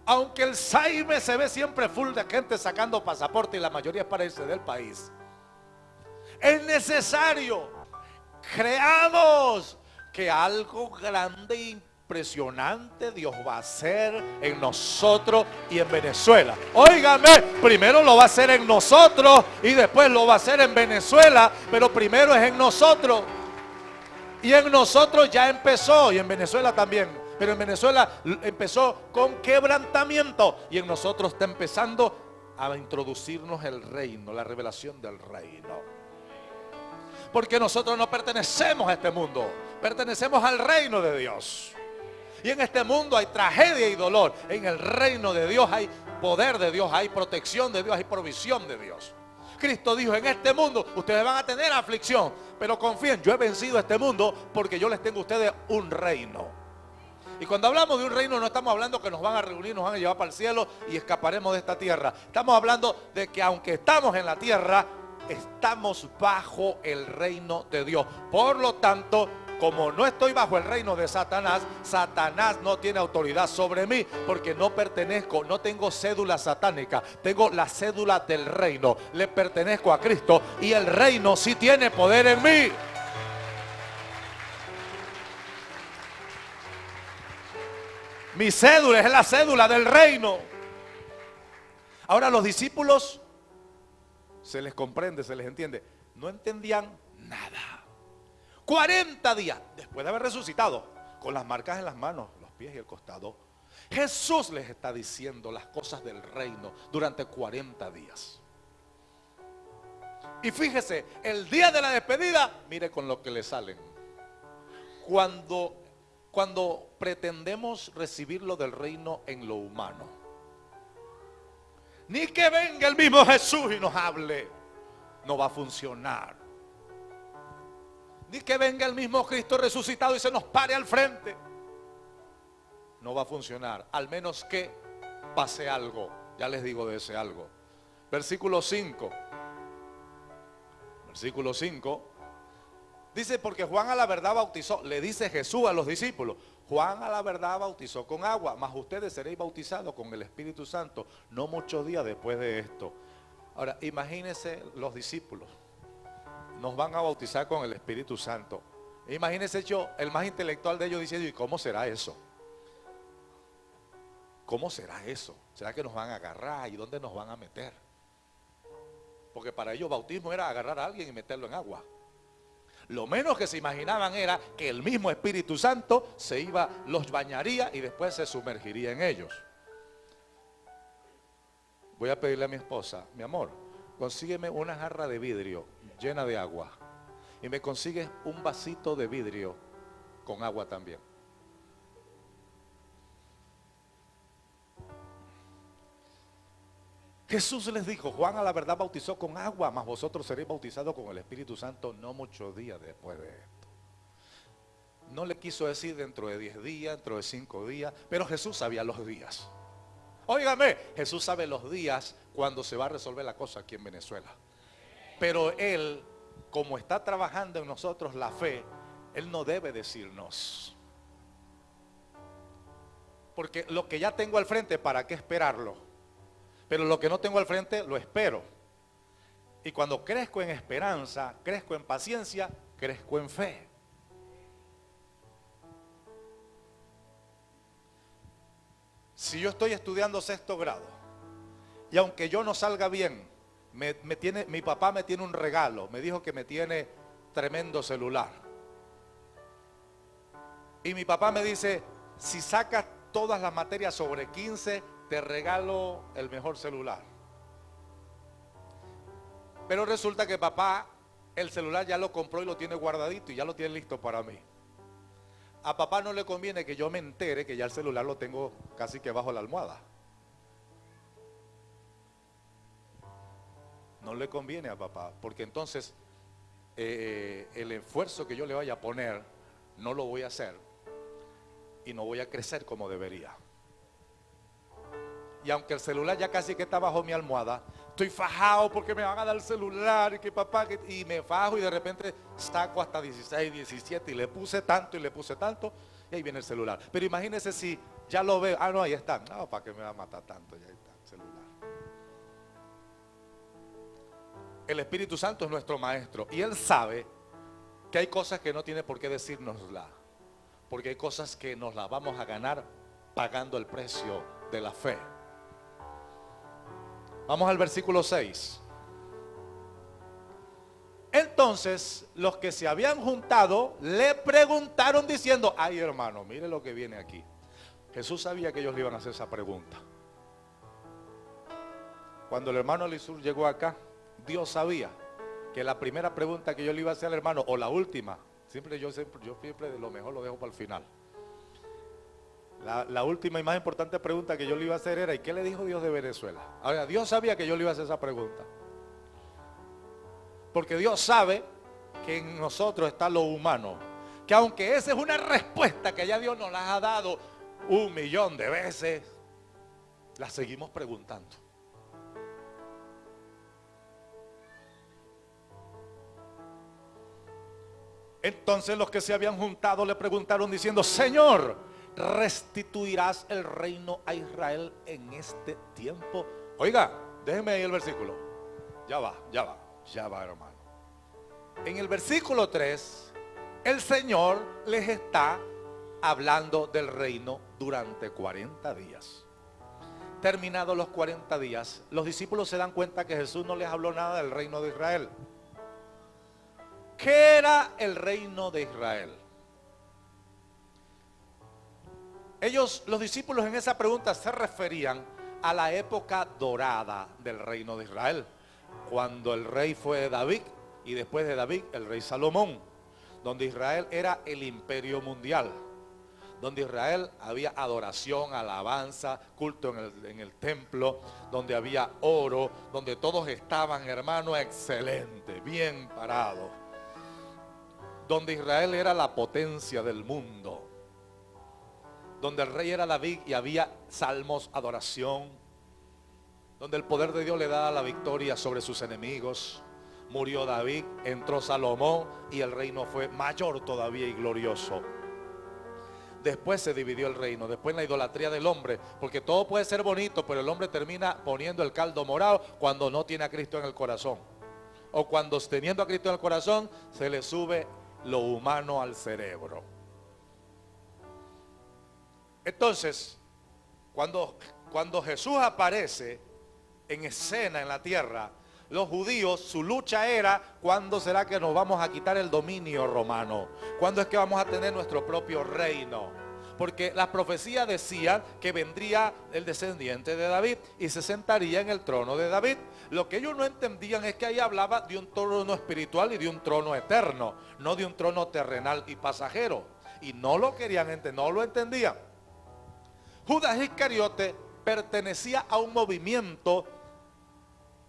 Aunque el Saime se ve siempre full de gente sacando pasaporte y la mayoría es para irse del país, es necesario, creamos que algo grande e impresionante Dios va a hacer en nosotros y en Venezuela. Óigame, primero lo va a hacer en nosotros y después lo va a hacer en Venezuela, pero primero es en nosotros. Y en nosotros ya empezó, y en Venezuela también. Pero en Venezuela empezó con quebrantamiento, y en nosotros está empezando a introducirnos el reino, la revelación del reino. Porque nosotros no pertenecemos a este mundo, pertenecemos al reino de Dios. Y en este mundo hay tragedia y dolor. En el reino de Dios hay poder de Dios, hay protección de Dios, hay provisión de Dios. Cristo dijo, en este mundo ustedes van a tener aflicción, pero confíen, yo he vencido este mundo porque yo les tengo a ustedes un reino. Y cuando hablamos de un reino no estamos hablando que nos van a reunir, nos van a llevar para el cielo y escaparemos de esta tierra. Estamos hablando de que aunque estamos en la tierra, estamos bajo el reino de Dios. Por lo tanto, como no estoy bajo el reino de Satanás, Satanás no tiene autoridad sobre mí, porque no pertenezco, no tengo cédula satánica, tengo la cédula del reino. Le pertenezco a Cristo y el reino sí tiene poder en mí. Mi cédula es la cédula del reino. Ahora los discípulos, se les comprende, se les entiende, no entendían nada. 40 días después de haber resucitado, con las marcas en las manos, los pies y el costado, Jesús les está diciendo las cosas del reino durante 40 días. Y fíjese, el día de la despedida, mire con lo que le salen. Cuando pretendemos recibir lo del reino en lo humano, ni que venga el mismo Jesús y nos hable, no va a funcionar. Ni que venga el mismo Cristo resucitado y se nos pare al frente, no va a funcionar, al menos que pase algo. Ya les digo de ese algo. Versículo 5. Versículo 5. Dice, porque Juan a la verdad bautizó, le dice Jesús a los discípulos, Juan a la verdad bautizó con agua, mas ustedes seréis bautizados con el Espíritu Santo no muchos días después de esto. Ahora, imagínense los discípulos, nos van a bautizar con el Espíritu Santo. Imagínense yo, el más intelectual de ellos, diciendo, ¿y cómo será eso? ¿Cómo será eso? ¿Será que nos van a agarrar? ¿Y dónde nos van a meter? Porque para ellos bautismo era agarrar a alguien y meterlo en agua. Lo menos que se imaginaban era que el mismo Espíritu Santo los bañaría y después se sumergiría en ellos. Voy a pedirle a mi esposa, mi amor, consígueme una jarra de vidrio llena de agua y me consigues un vasito de vidrio con agua también. Jesús les dijo, Juan a la verdad bautizó con agua, mas vosotros seréis bautizados con el Espíritu Santo no muchos días después de esto. No le quiso decir dentro de 10 días, dentro de 5 días, pero Jesús sabía los días. Óigame, Jesús sabe los días cuando se va a resolver la cosa aquí en Venezuela. Pero Él, como está trabajando en nosotros la fe, Él no debe decirnos. Porque lo que ya tengo al frente, ¿para qué esperarlo? Pero lo que no tengo al frente, lo espero. Y cuando crezco en esperanza, crezco en paciencia, crezco en fe. Si yo estoy estudiando 6º grado, y aunque yo no salga bien, mi papá me tiene un regalo, me dijo que me tiene tremendo celular. Y mi papá me dice, si sacas todas las materias sobre 15, te regalo el mejor celular. Pero resulta que papá, el celular ya lo compró y lo tiene guardadito y ya lo tiene listo para mí. A papá no le conviene que yo me entere que ya el celular lo tengo casi que bajo la almohada. No le conviene a papá, porque entonces el esfuerzo que yo le vaya a poner no lo voy a hacer y no voy a crecer como debería. Y aunque el celular ya casi que está bajo mi almohada, estoy fajado porque me van a dar el celular y que papá, y me fajo y de repente saco hasta 16, 17 y le puse tanto y ahí viene el celular. Pero imagínense si Ya lo veo. Ah, no, ahí está. No, ¿para qué me va a matar tanto? Ya está, celular. El Espíritu Santo es nuestro maestro y Él sabe que hay cosas que no tiene por qué decírnosla, porque hay cosas que nos las vamos a ganar pagando el precio de la fe. Vamos al versículo 6. Entonces los que se habían juntado le preguntaron diciendo: ay, hermano, mire lo que viene aquí. Jesús sabía que ellos le iban a hacer esa pregunta. Cuando el hermano Elisur llegó acá, Dios sabía que la primera pregunta que yo le iba a hacer al hermano, o la última, yo siempre de lo mejor lo dejo para el final. La última y más importante pregunta que yo le iba a hacer era: ¿y qué le dijo Dios de Venezuela? Ahora, Dios sabía que yo le iba a hacer esa pregunta, porque Dios sabe que en nosotros está lo humano, que aunque esa es una respuesta que ya Dios nos la ha dado 1.000.000 de veces, la seguimos preguntando. Entonces los que se habían juntado le preguntaron diciendo: Señor, ¿restituirás el reino a Israel en este tiempo? Oiga, déjeme ahí el versículo. Ya va, hermano. En el versículo 3, el Señor les está hablando del reino durante 40 días. Terminados los 40 días, los discípulos se dan cuenta que Jesús no les habló nada del reino de Israel. ¿Qué era el reino de Israel? Los discípulos en esa pregunta se referían a la época dorada del reino de Israel, cuando el rey fue David y después de David el rey Salomón, donde Israel era el imperio mundial, donde Israel había adoración, alabanza, culto en el templo, donde había oro, donde todos estaban, hermano, excelente, bien parados, donde Israel era la potencia del mundo, donde el rey era David y había salmos, adoración, donde el poder de Dios le daba la victoria sobre sus enemigos. Murió David, entró Salomón y el reino fue mayor todavía y glorioso. Después se dividió el reino, después en la idolatría del hombre, porque todo puede ser bonito, pero el hombre termina poniendo el caldo morado cuando no tiene a Cristo en el corazón, o cuando teniendo a Cristo en el corazón se le sube lo humano al cerebro. Entonces, cuando Jesús aparece en escena en la tierra, los judíos, su lucha era: ¿cuándo será que nos vamos a quitar el dominio romano? ¿Cuándo es que vamos a tener nuestro propio reino? Porque las profecías decían que vendría el descendiente de David y se sentaría en el trono de David. Lo que ellos no entendían es que ahí hablaba de un trono espiritual y de un trono eterno, no de un trono terrenal y pasajero. Y no lo querían entender, no lo entendían. Judas Iscariote pertenecía a un movimiento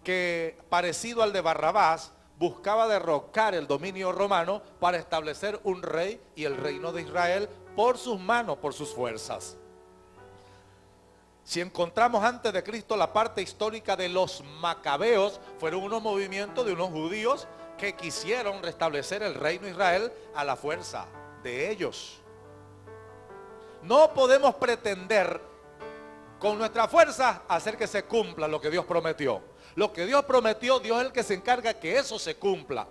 que, parecido al de Barrabás, buscaba derrocar el dominio romano para establecer un rey y el reino de Israel por sus manos, por sus fuerzas. Si encontramos antes de Cristo la parte histórica de los macabeos, fueron unos movimientos de unos judíos que quisieron restablecer el reino de Israel a la fuerza de ellos. No podemos pretender con nuestra fuerza hacer que se cumpla lo que Dios prometió. Lo que Dios prometió, Dios es el que se encarga que eso se cumpla.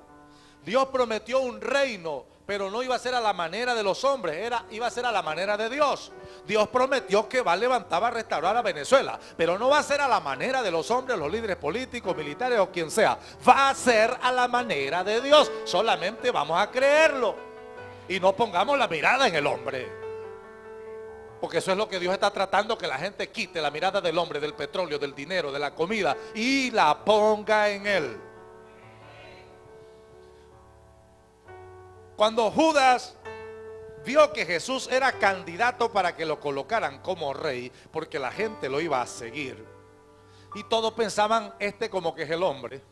Dios prometió un reino, pero no iba a ser a la manera de los hombres, iba a ser a la manera de Dios. Dios prometió que va a levantar, va a restaurar a Venezuela, pero no va a ser a la manera de los hombres, los líderes políticos, militares o quien sea. Va a ser a la manera de Dios. Solamente vamos a creerlo y no pongamos la mirada en el hombre. Porque eso es lo que Dios está tratando, que la gente quite la mirada del hombre, del petróleo, del dinero, de la comida y la ponga en Él. Cuando Judas vio que Jesús era candidato para que lo colocaran como rey, porque la gente lo iba a seguir, y todos pensaban, como que es el hombre.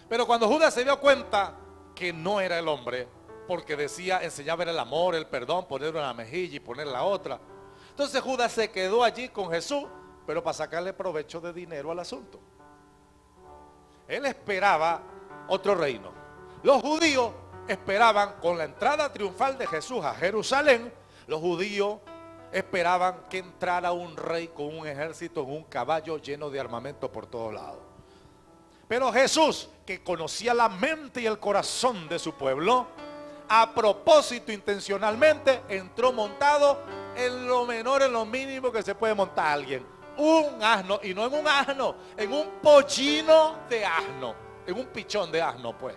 Pero cuando Judas se dio cuenta que no era el hombre, porque decía, enseñaba el amor, el perdón, ponerlo en la mejilla y poner la otra. Entonces Judas se quedó allí con Jesús, pero para sacarle provecho de dinero al asunto. Él esperaba otro reino. Los judíos esperaban, con la entrada triunfal de Jesús a Jerusalén, los judíos esperaban que entrara un rey con un ejército en un caballo lleno de armamento por todos lados. Pero Jesús, que conocía la mente y el corazón de su pueblo, a propósito, intencionalmente, entró montado en lo menor, en lo mínimo que se puede montar alguien. Un asno, y no en un asno, en un pollino de asno, en un pichón de asno, pues.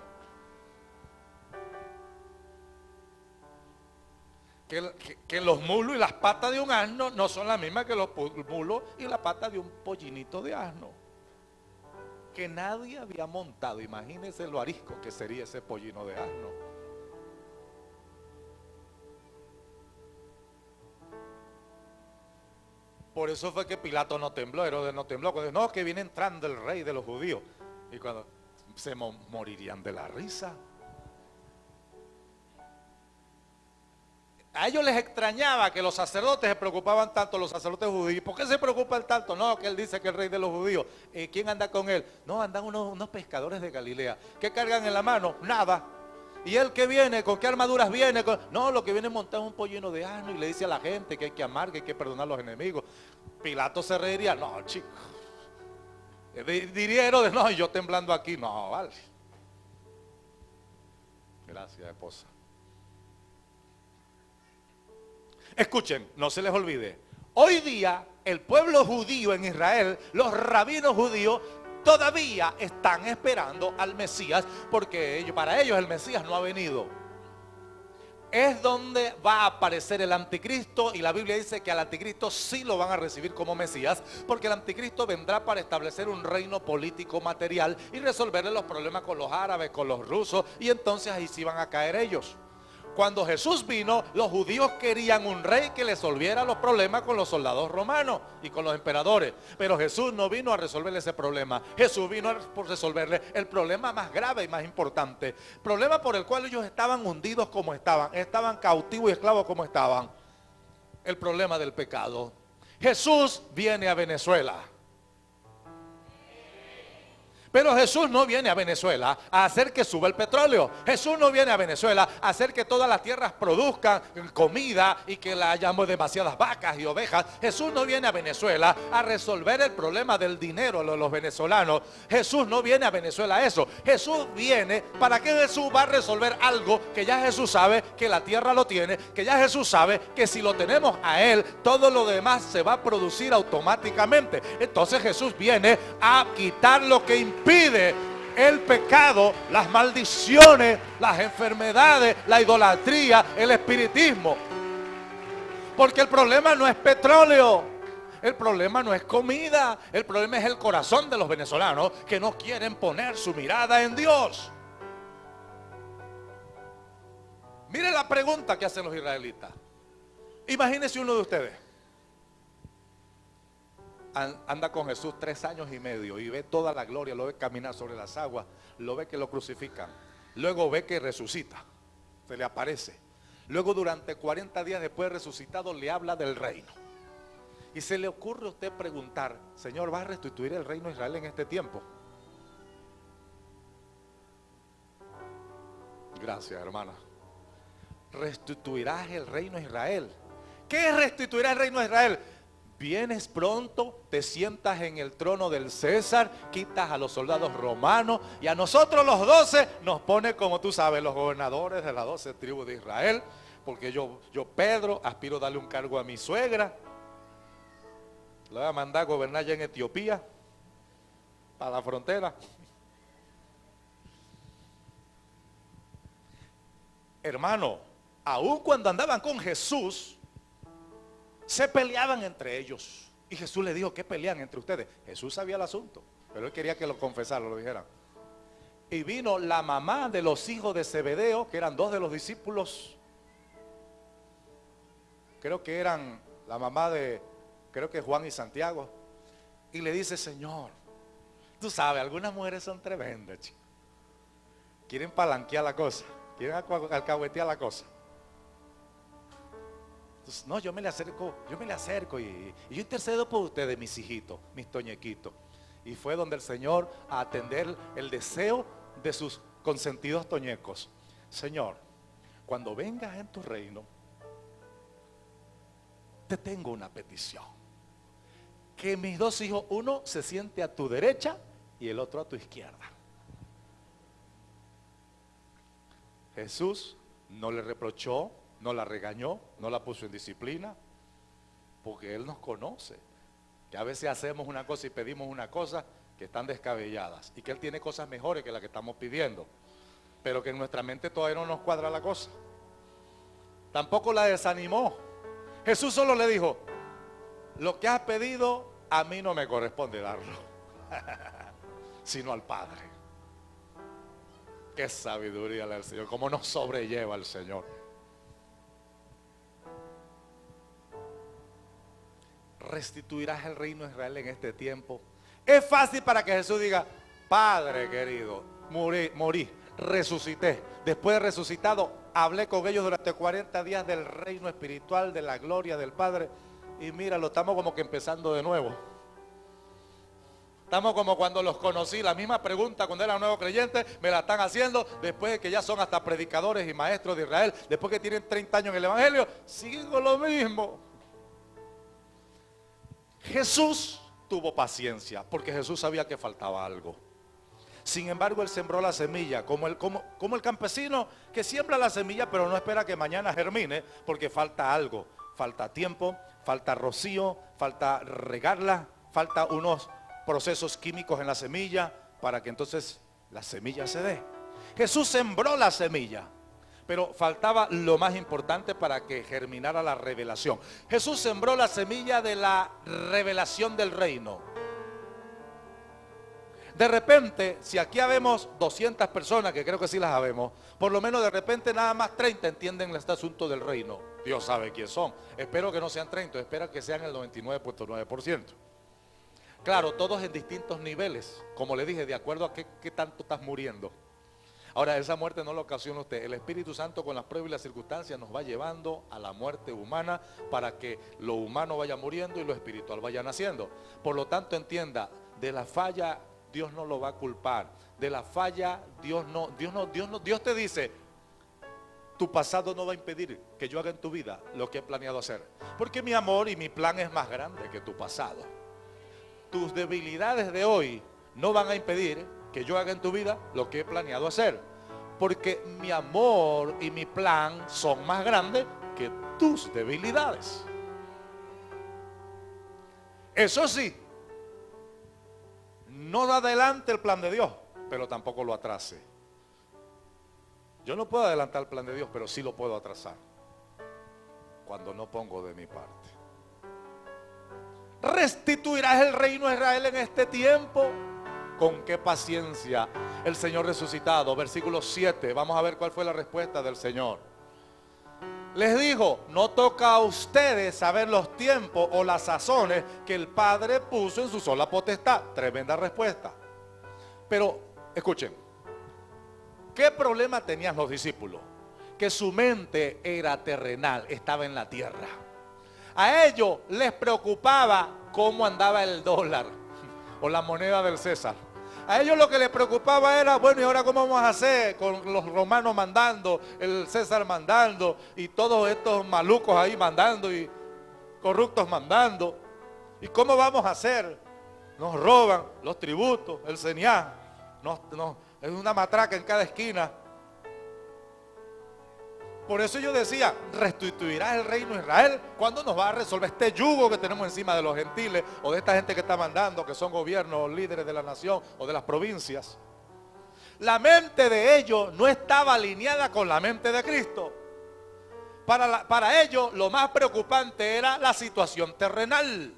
Que los mulos y las patas de un asno no son las mismas que los mulos y la pata de un pollinito de asno. Que nadie había montado. Imagínense lo arisco que sería ese pollino de asno. Por eso fue que Pilato no tembló, Herodes no tembló. Cuando no, que viene entrando el rey de los judíos. Y cuando se morirían de la risa. A ellos les extrañaba que los sacerdotes se preocupaban tanto, los sacerdotes judíos. ¿Por qué se preocupan tanto? No, que él dice que el rey de los judíos. ¿Quién anda con él? No, andan unos pescadores de Galilea. ¿Qué cargan en la mano? Nada. ¿Y él qué viene? ¿Con qué armaduras viene? No, lo que viene montado es un pollino de asno y le dice a la gente que hay que amar, que hay que perdonar a los enemigos. Pilato se reiría. No, chicos. Diría Herodes, no, y yo temblando aquí. No, vale. Gracias, esposa. Escuchen, no se les olvide. Hoy día el pueblo judío en Israel, los rabinos judíos, todavía están esperando al Mesías, porque para ellos el Mesías no ha venido. Es donde va a aparecer el anticristo, y la Biblia dice que al anticristo sí lo van a recibir como Mesías, porque el anticristo vendrá para establecer un reino político material y resolverle los problemas con los árabes, con los rusos, y entonces ahí sí van a caer ellos. Cuando Jesús vino, los judíos querían un rey que les resolviera los problemas con los soldados romanos y con los emperadores. Pero Jesús no vino a resolverle ese problema. Jesús vino a resolverle el problema más grave y más importante. Problema por el cual ellos estaban hundidos como estaban cautivos y esclavos como estaban. El problema del pecado. Jesús viene a Venezuela. Pero Jesús no viene a Venezuela a hacer que suba el petróleo. Jesús no viene a Venezuela a hacer que todas las tierras produzcan comida y que hayamos demasiadas vacas y ovejas. Jesús no viene a Venezuela a resolver el problema del dinero de los venezolanos. Jesús no viene a Venezuela a eso. Jesús viene, ¿para qué Jesús va a resolver algo que ya Jesús sabe que la tierra lo tiene? Que ya Jesús sabe que si lo tenemos a Él, todo lo demás se va a producir automáticamente. Entonces Jesús viene a quitar lo que impide el pecado, las maldiciones, las enfermedades, la idolatría, el espiritismo. Porque el problema no es petróleo, el problema no es comida, el problema es el corazón de los venezolanos que no quieren poner su mirada en Dios. Mire la pregunta que hacen los israelitas. Imagínese uno de ustedes. Anda con Jesús 3 años y medio y ve toda la gloria, lo ve caminar sobre las aguas, lo ve que lo crucifican, luego ve que resucita, se le aparece, luego durante 40 días después de resucitado le habla del reino, y se le ocurre a usted preguntar: Señor, ¿va a restituir el reino de Israel en este tiempo? Gracias, hermana. ¿Restituirás el reino de Israel? ¿Qué es restituirá el reino de Israel? Vienes pronto, te sientas en el trono del César, quitas a los soldados romanos y a nosotros los 12 nos pone, como tú sabes, los gobernadores de las 12 tribus de Israel, porque yo Pedro, aspiro a darle un cargo a mi suegra, la voy a mandar a gobernar ya en Etiopía, para la frontera. Hermano, aun cuando andaban con Jesús, se peleaban entre ellos. Y Jesús le dijo: ¿qué pelean entre ustedes? Jesús sabía el asunto, pero él quería que lo confesaran, lo dijeran. Y vino la mamá de los hijos de Zebedeo, que eran 2 de los discípulos. Creo que eran la mamá de, creo que Juan y Santiago. Y le dice: Señor, tú sabes, algunas mujeres son tremendas, chicos. Quieren palanquear la cosa, quieren alcahuetear la cosa. Entonces, no, yo me le acerco y yo intercedo por ustedes, mis hijitos, mis toñequitos. Y fue donde el Señor a atender el deseo de sus consentidos toñecos. Señor, cuando vengas en tu reino, te tengo una petición. Que mis dos hijos, uno se siente a tu derecha y el otro a tu izquierda. Jesús no le reprochó, no la regañó, no la puso en disciplina, porque Él nos conoce. Que a veces hacemos una cosa y pedimos una cosa que están descabelladas y que Él tiene cosas mejores que las que estamos pidiendo, pero que en nuestra mente todavía no nos cuadra la cosa. Tampoco la desanimó. Jesús solo le dijo: lo que has pedido a mí no me corresponde darlo, sino al Padre. Qué sabiduría del Señor, cómo nos sobrelleva el Señor. Restituirás el reino de Israel en este tiempo. Es fácil para que Jesús diga: Padre querido, morí, resucité. Después de resucitado, hablé con ellos durante 40 días del reino espiritual, de la gloria del Padre. Y mira, lo estamos como que empezando de nuevo. Estamos como cuando los conocí, la misma pregunta cuando eran nuevos creyentes, me la están haciendo después de que ya son hasta predicadores y maestros de Israel, después que tienen 30 años en el Evangelio, siguen con lo mismo. Jesús tuvo paciencia, porque Jesús sabía que faltaba algo. Sin embargo, Él sembró la semilla, como el campesino que siembra la semilla, pero no espera que mañana germine, porque falta algo, falta tiempo, falta rocío, falta regarla, falta unos procesos químicos en la semilla para que entonces la semilla se dé. Jesús sembró la semilla, pero faltaba lo más importante para que germinara la revelación. Jesús sembró la semilla de la revelación del reino. De repente, si aquí habemos 200 personas, que creo que sí las habemos, por lo menos de repente nada más 30 entienden este asunto del reino. Dios sabe quiénes son. Espero que no sean 30, espero que sean el 99.9%. Claro, todos en distintos niveles, como le dije, de acuerdo a qué tanto estás muriendo. Ahora, esa muerte no la ocasiona usted. El Espíritu Santo, con las pruebas y las circunstancias, nos va llevando a la muerte humana para que lo humano vaya muriendo y lo espiritual vaya naciendo. Por lo tanto, entienda, de la falla Dios no lo va a culpar. De la falla Dios te dice: tu pasado no va a impedir que yo haga en tu vida lo que he planeado hacer, porque mi amor y mi plan es más grande que tu pasado. Tus debilidades de hoy no van a impedir que yo haga en tu vida lo que he planeado hacer, porque mi amor y mi plan son más grandes que tus debilidades. Eso sí, no da adelante el plan de Dios, pero tampoco lo atrase. Yo no puedo adelantar el plan de Dios, pero sí lo puedo atrasar cuando no pongo de mi parte. Restituirás el reino de Israel en este tiempo. Con qué paciencia el Señor resucitado. Versículo 7, vamos a ver cuál fue la respuesta del Señor. Les dijo: no toca a ustedes saber los tiempos o las sazones que el Padre puso en su sola potestad. Tremenda respuesta. Pero escuchen, ¿qué problema tenían los discípulos? Que su mente era terrenal, estaba en la tierra. A ellos les preocupaba cómo andaba el dólar o la moneda del César. A ellos lo que les preocupaba era: bueno, ¿y ahora cómo vamos a hacer con los romanos mandando, el César mandando, y todos estos malucos ahí mandando, y corruptos mandando? ¿Y cómo vamos a hacer? Nos roban los tributos, el CENIAH, es una matraca en cada esquina. Por eso yo decía: restituirás el reino de Israel. ¿Cuándo nos va a resolver este yugo que tenemos encima de los gentiles o de esta gente que está mandando, que son gobiernos o líderes de la nación o de las provincias? La mente de ellos no estaba alineada con la mente de Cristo. Para ellos lo más preocupante era la situación terrenal.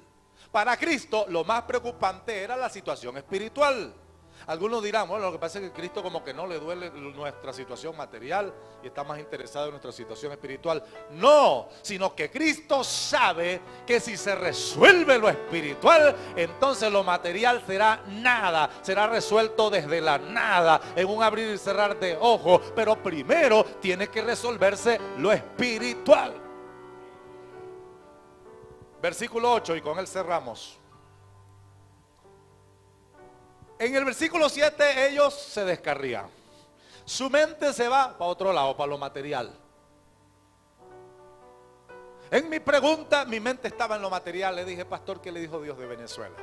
Para Cristo lo más preocupante era la situación espiritual. Algunos dirán: bueno, lo que pasa es que Cristo como que no le duele nuestra situación material y está más interesado en nuestra situación espiritual. No, sino que Cristo sabe que si se resuelve lo espiritual, entonces lo material será nada, será resuelto desde la nada, en un abrir y cerrar de ojos. Pero primero tiene que resolverse lo espiritual. Versículo 8, y con él cerramos. En el versículo 7 ellos se descarrían. Su mente se va para otro lado, para lo material. En mi pregunta, mi mente estaba en lo material. Le dije, pastor, ¿qué le dijo Dios de Venezuela?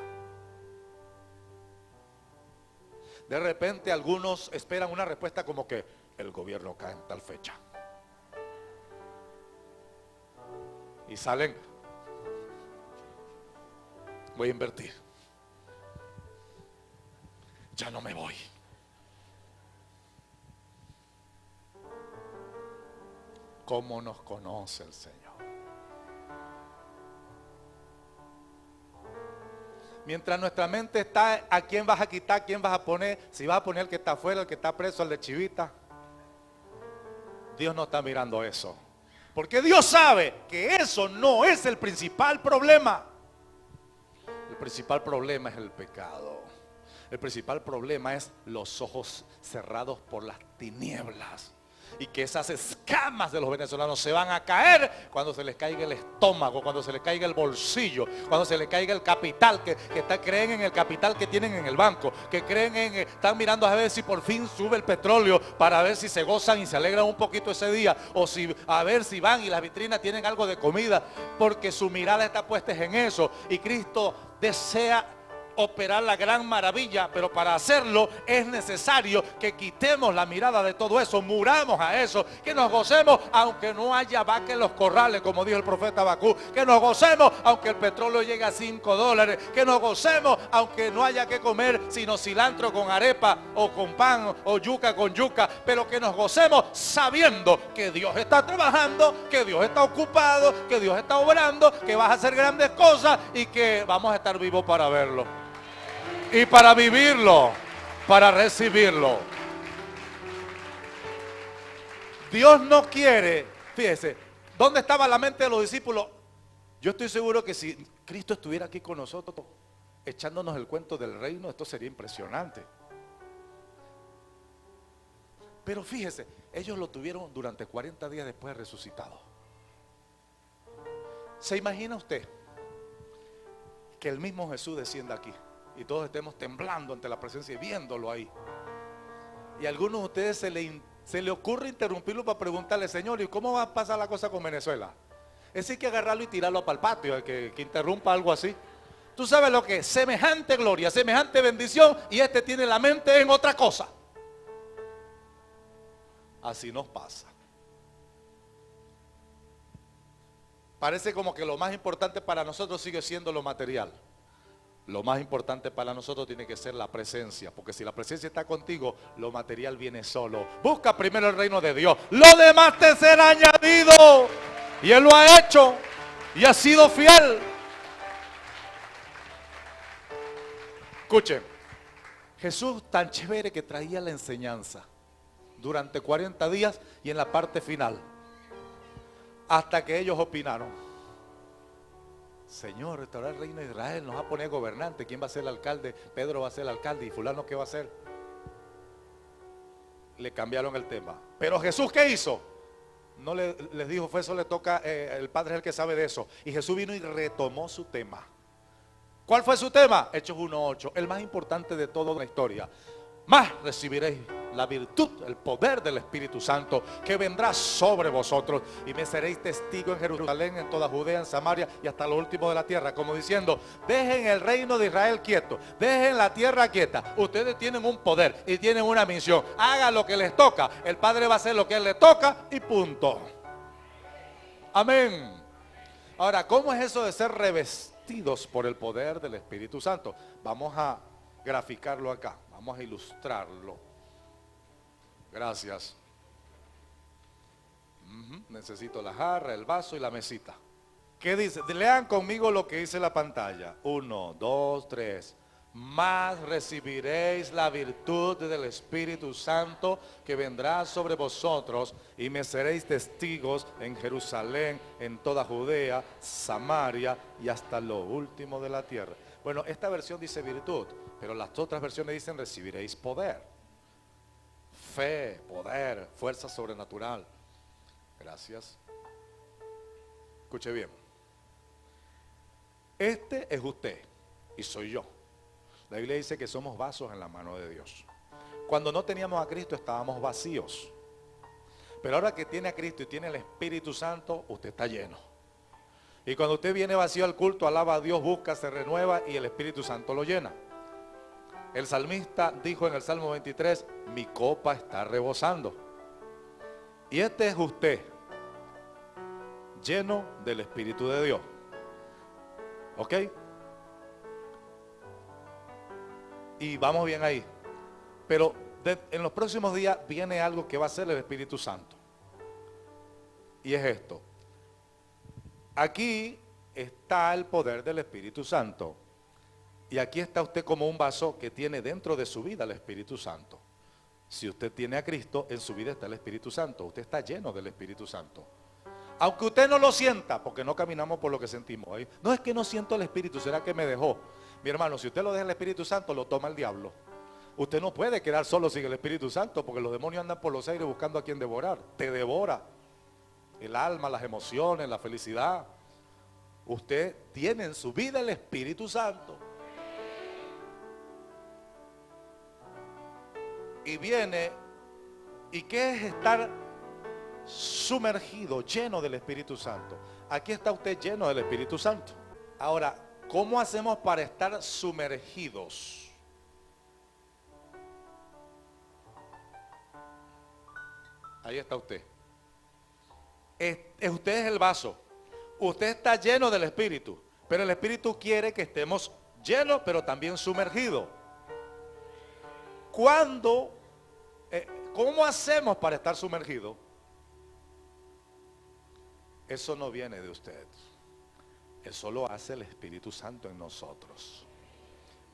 De repente algunos esperan una respuesta como que el gobierno cae en tal fecha. Y salen, voy a invertir. Ya no me voy. ¿Cómo nos conoce el Señor? Mientras nuestra mente está a quién vas a quitar, quién vas a poner, si vas a poner el que está afuera, el que está preso, el de Chivita. Dios no está mirando eso. Porque Dios sabe que eso no es el principal problema. El principal problema es el pecado. El principal problema es los ojos cerrados por las tinieblas. Y que esas escamas de los venezolanos se van a caer cuando se les caiga el estómago, cuando se les caiga el bolsillo, cuando se les caiga el capital, creen en el capital que tienen en el banco, que creen están mirando a ver si por fin sube el petróleo para ver si se gozan y se alegran un poquito ese día, o a ver si van y las vitrinas tienen algo de comida, porque su mirada está puesta en eso. Y Cristo desea operar la gran maravilla, pero para hacerlo es necesario que quitemos la mirada de todo eso, muramos a eso, que nos gocemos aunque no haya vaca en los corrales, como dijo el profeta Habacuc, que nos gocemos aunque el petróleo llegue a $5, que nos gocemos aunque no haya que comer sino cilantro con arepa o con pan o yuca con yuca, pero que nos gocemos sabiendo que Dios está trabajando, que Dios está ocupado, que Dios está obrando, que vas a hacer grandes cosas y que vamos a estar vivos para verlo. Y para vivirlo, para recibirlo. Dios no quiere, fíjese, ¿dónde estaba la mente de los discípulos? Yo estoy seguro que si Cristo estuviera aquí con nosotros, echándonos el cuento del reino, esto sería impresionante. Pero fíjese, ellos lo tuvieron durante 40 días después de resucitado. ¿Se imagina usted que el mismo Jesús descienda aquí y todos estemos temblando ante la presencia y viéndolo ahí? Y a algunos de ustedes se le ocurre interrumpirlo para preguntarle, Señor, ¿y cómo va a pasar la cosa con Venezuela? Es hay que agarrarlo y tirarlo para el patio, que interrumpa algo así. Tú sabes lo que es semejante gloria, semejante bendición, y este tiene la mente en otra cosa. Así nos pasa. Parece como que lo más importante para nosotros sigue siendo lo material. Lo más importante para nosotros tiene que ser la presencia, porque si la presencia está contigo, lo material viene solo. Busca primero el reino de Dios, lo demás te será añadido. Y Él lo ha hecho y ha sido fiel. Escuchen, Jesús tan chévere que traía la enseñanza durante 40 días y en la parte final, hasta que ellos opinaron, Señor, restaurar el reino de Israel, nos va a poner gobernante. ¿Quién va a ser el alcalde? Pedro va a ser el alcalde. ¿Y fulano qué va a hacer? Le cambiaron el tema. Pero Jesús, ¿qué hizo? No les dijo, fue eso le toca, el Padre es el que sabe de eso. Y Jesús vino y retomó su tema. ¿Cuál fue su tema? Hechos 1:8, el más importante de toda la historia. Más recibiréis la virtud, el poder del Espíritu Santo, que vendrá sobre vosotros, y me seréis testigo en Jerusalén, en toda Judea, en Samaria y hasta lo último de la tierra. Como diciendo, dejen el reino de Israel quieto, dejen la tierra quieta. Ustedes tienen un poder y tienen una misión. Hagan lo que les toca. El Padre va a hacer lo que a Él le toca y punto. Amén. Ahora, ¿cómo es eso de ser revestidos por el poder del Espíritu Santo? Vamos a graficarlo acá. Vamos a ilustrarlo. Gracias. Necesito la jarra, el vaso y la mesita. ¿Qué dice? Lean conmigo lo que dice la pantalla. 1, 2, 3. Más recibiréis la virtud del Espíritu Santo que vendrá sobre vosotros, y me seréis testigos en Jerusalén, en toda Judea, Samaria y hasta lo último de la tierra. Bueno, esta versión dice virtud, pero las otras versiones dicen recibiréis poder, fe, poder, fuerza sobrenatural. Gracias. Escuche bien. Este es usted y soy yo. La Biblia dice que somos vasos en la mano de Dios. Cuando no teníamos a Cristo estábamos vacíos. Pero ahora que tiene a Cristo y tiene el Espíritu Santo, usted está lleno. Y cuando usted viene vacío al culto, alaba a Dios, busca, se renueva y el Espíritu Santo lo llena. El salmista dijo en el Salmo 23, mi copa está rebosando. Y este es usted, lleno del Espíritu de Dios. ¿Ok? Y vamos bien ahí. Pero en los próximos días viene algo que va a ser el Espíritu Santo. Y es esto. Aquí está el poder del Espíritu Santo. Y aquí está usted como un vaso que tiene dentro de su vida el Espíritu Santo. Si usted tiene a Cristo, en su vida está el Espíritu Santo. Usted está lleno del Espíritu Santo. Aunque usted no lo sienta, porque no caminamos por lo que sentimos. No es que no siento el Espíritu, ¿será que me dejó? Mi hermano, si usted lo deja el Espíritu Santo, lo toma el diablo. Usted no puede quedar solo sin el Espíritu Santo, porque los demonios andan por los aires buscando a quien devorar. Te devora el alma, las emociones, la felicidad. Usted tiene en su vida el Espíritu Santo. Y viene, ¿y qué es estar sumergido, lleno del Espíritu Santo? Aquí está usted lleno del Espíritu Santo. Ahora, ¿cómo hacemos para estar sumergidos? Ahí está usted. Usted es el vaso. Usted está lleno del Espíritu, pero el Espíritu quiere que estemos llenos, pero también sumergidos. ¿Cómo hacemos para estar sumergidos? Eso no viene de usted. Eso lo hace el Espíritu Santo en nosotros.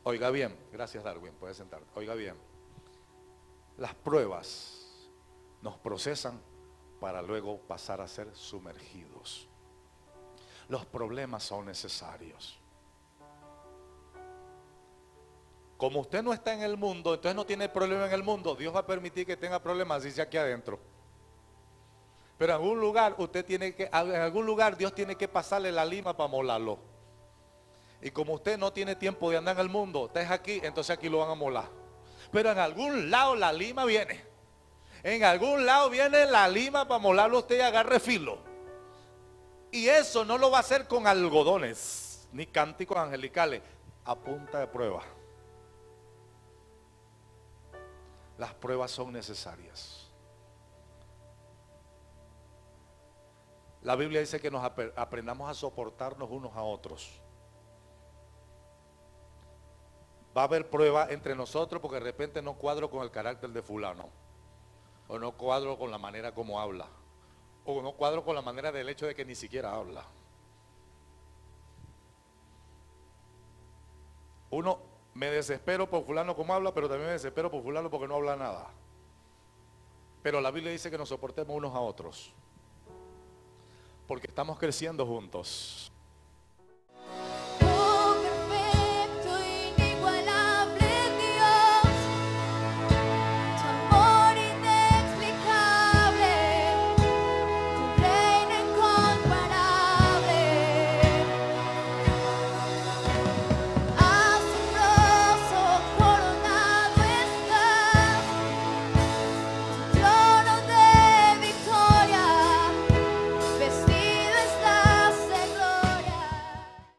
Oiga bien, gracias Darwin, puede sentar. Oiga bien, las pruebas nos procesan para luego pasar a ser sumergidos. Los problemas son necesarios. Como usted no está en el mundo, entonces no tiene problema en el mundo, Dios va a permitir que tenga problemas así sea aquí adentro. Pero en algún lugar en algún lugar Dios tiene que pasarle la lima para molarlo. Y como usted no tiene tiempo de andar en el mundo, usted es aquí, entonces aquí lo van a molar. Pero en algún lado la lima viene. En algún lado viene la lima para molarlo usted y agarre filo. Y eso no lo va a hacer con algodones, ni cánticos angelicales, a punta de prueba. Las pruebas son necesarias. La Biblia dice que nos aprendamos a soportarnos unos a otros. Va a haber prueba entre nosotros porque de repente no cuadro con el carácter de fulano. O no cuadro con la manera como habla. O no cuadro con la manera del hecho de que ni siquiera habla. Me desespero por fulano como habla, pero también me desespero por fulano porque no habla nada. Pero la Biblia dice que nos soportemos unos a otros. Porque estamos creciendo juntos.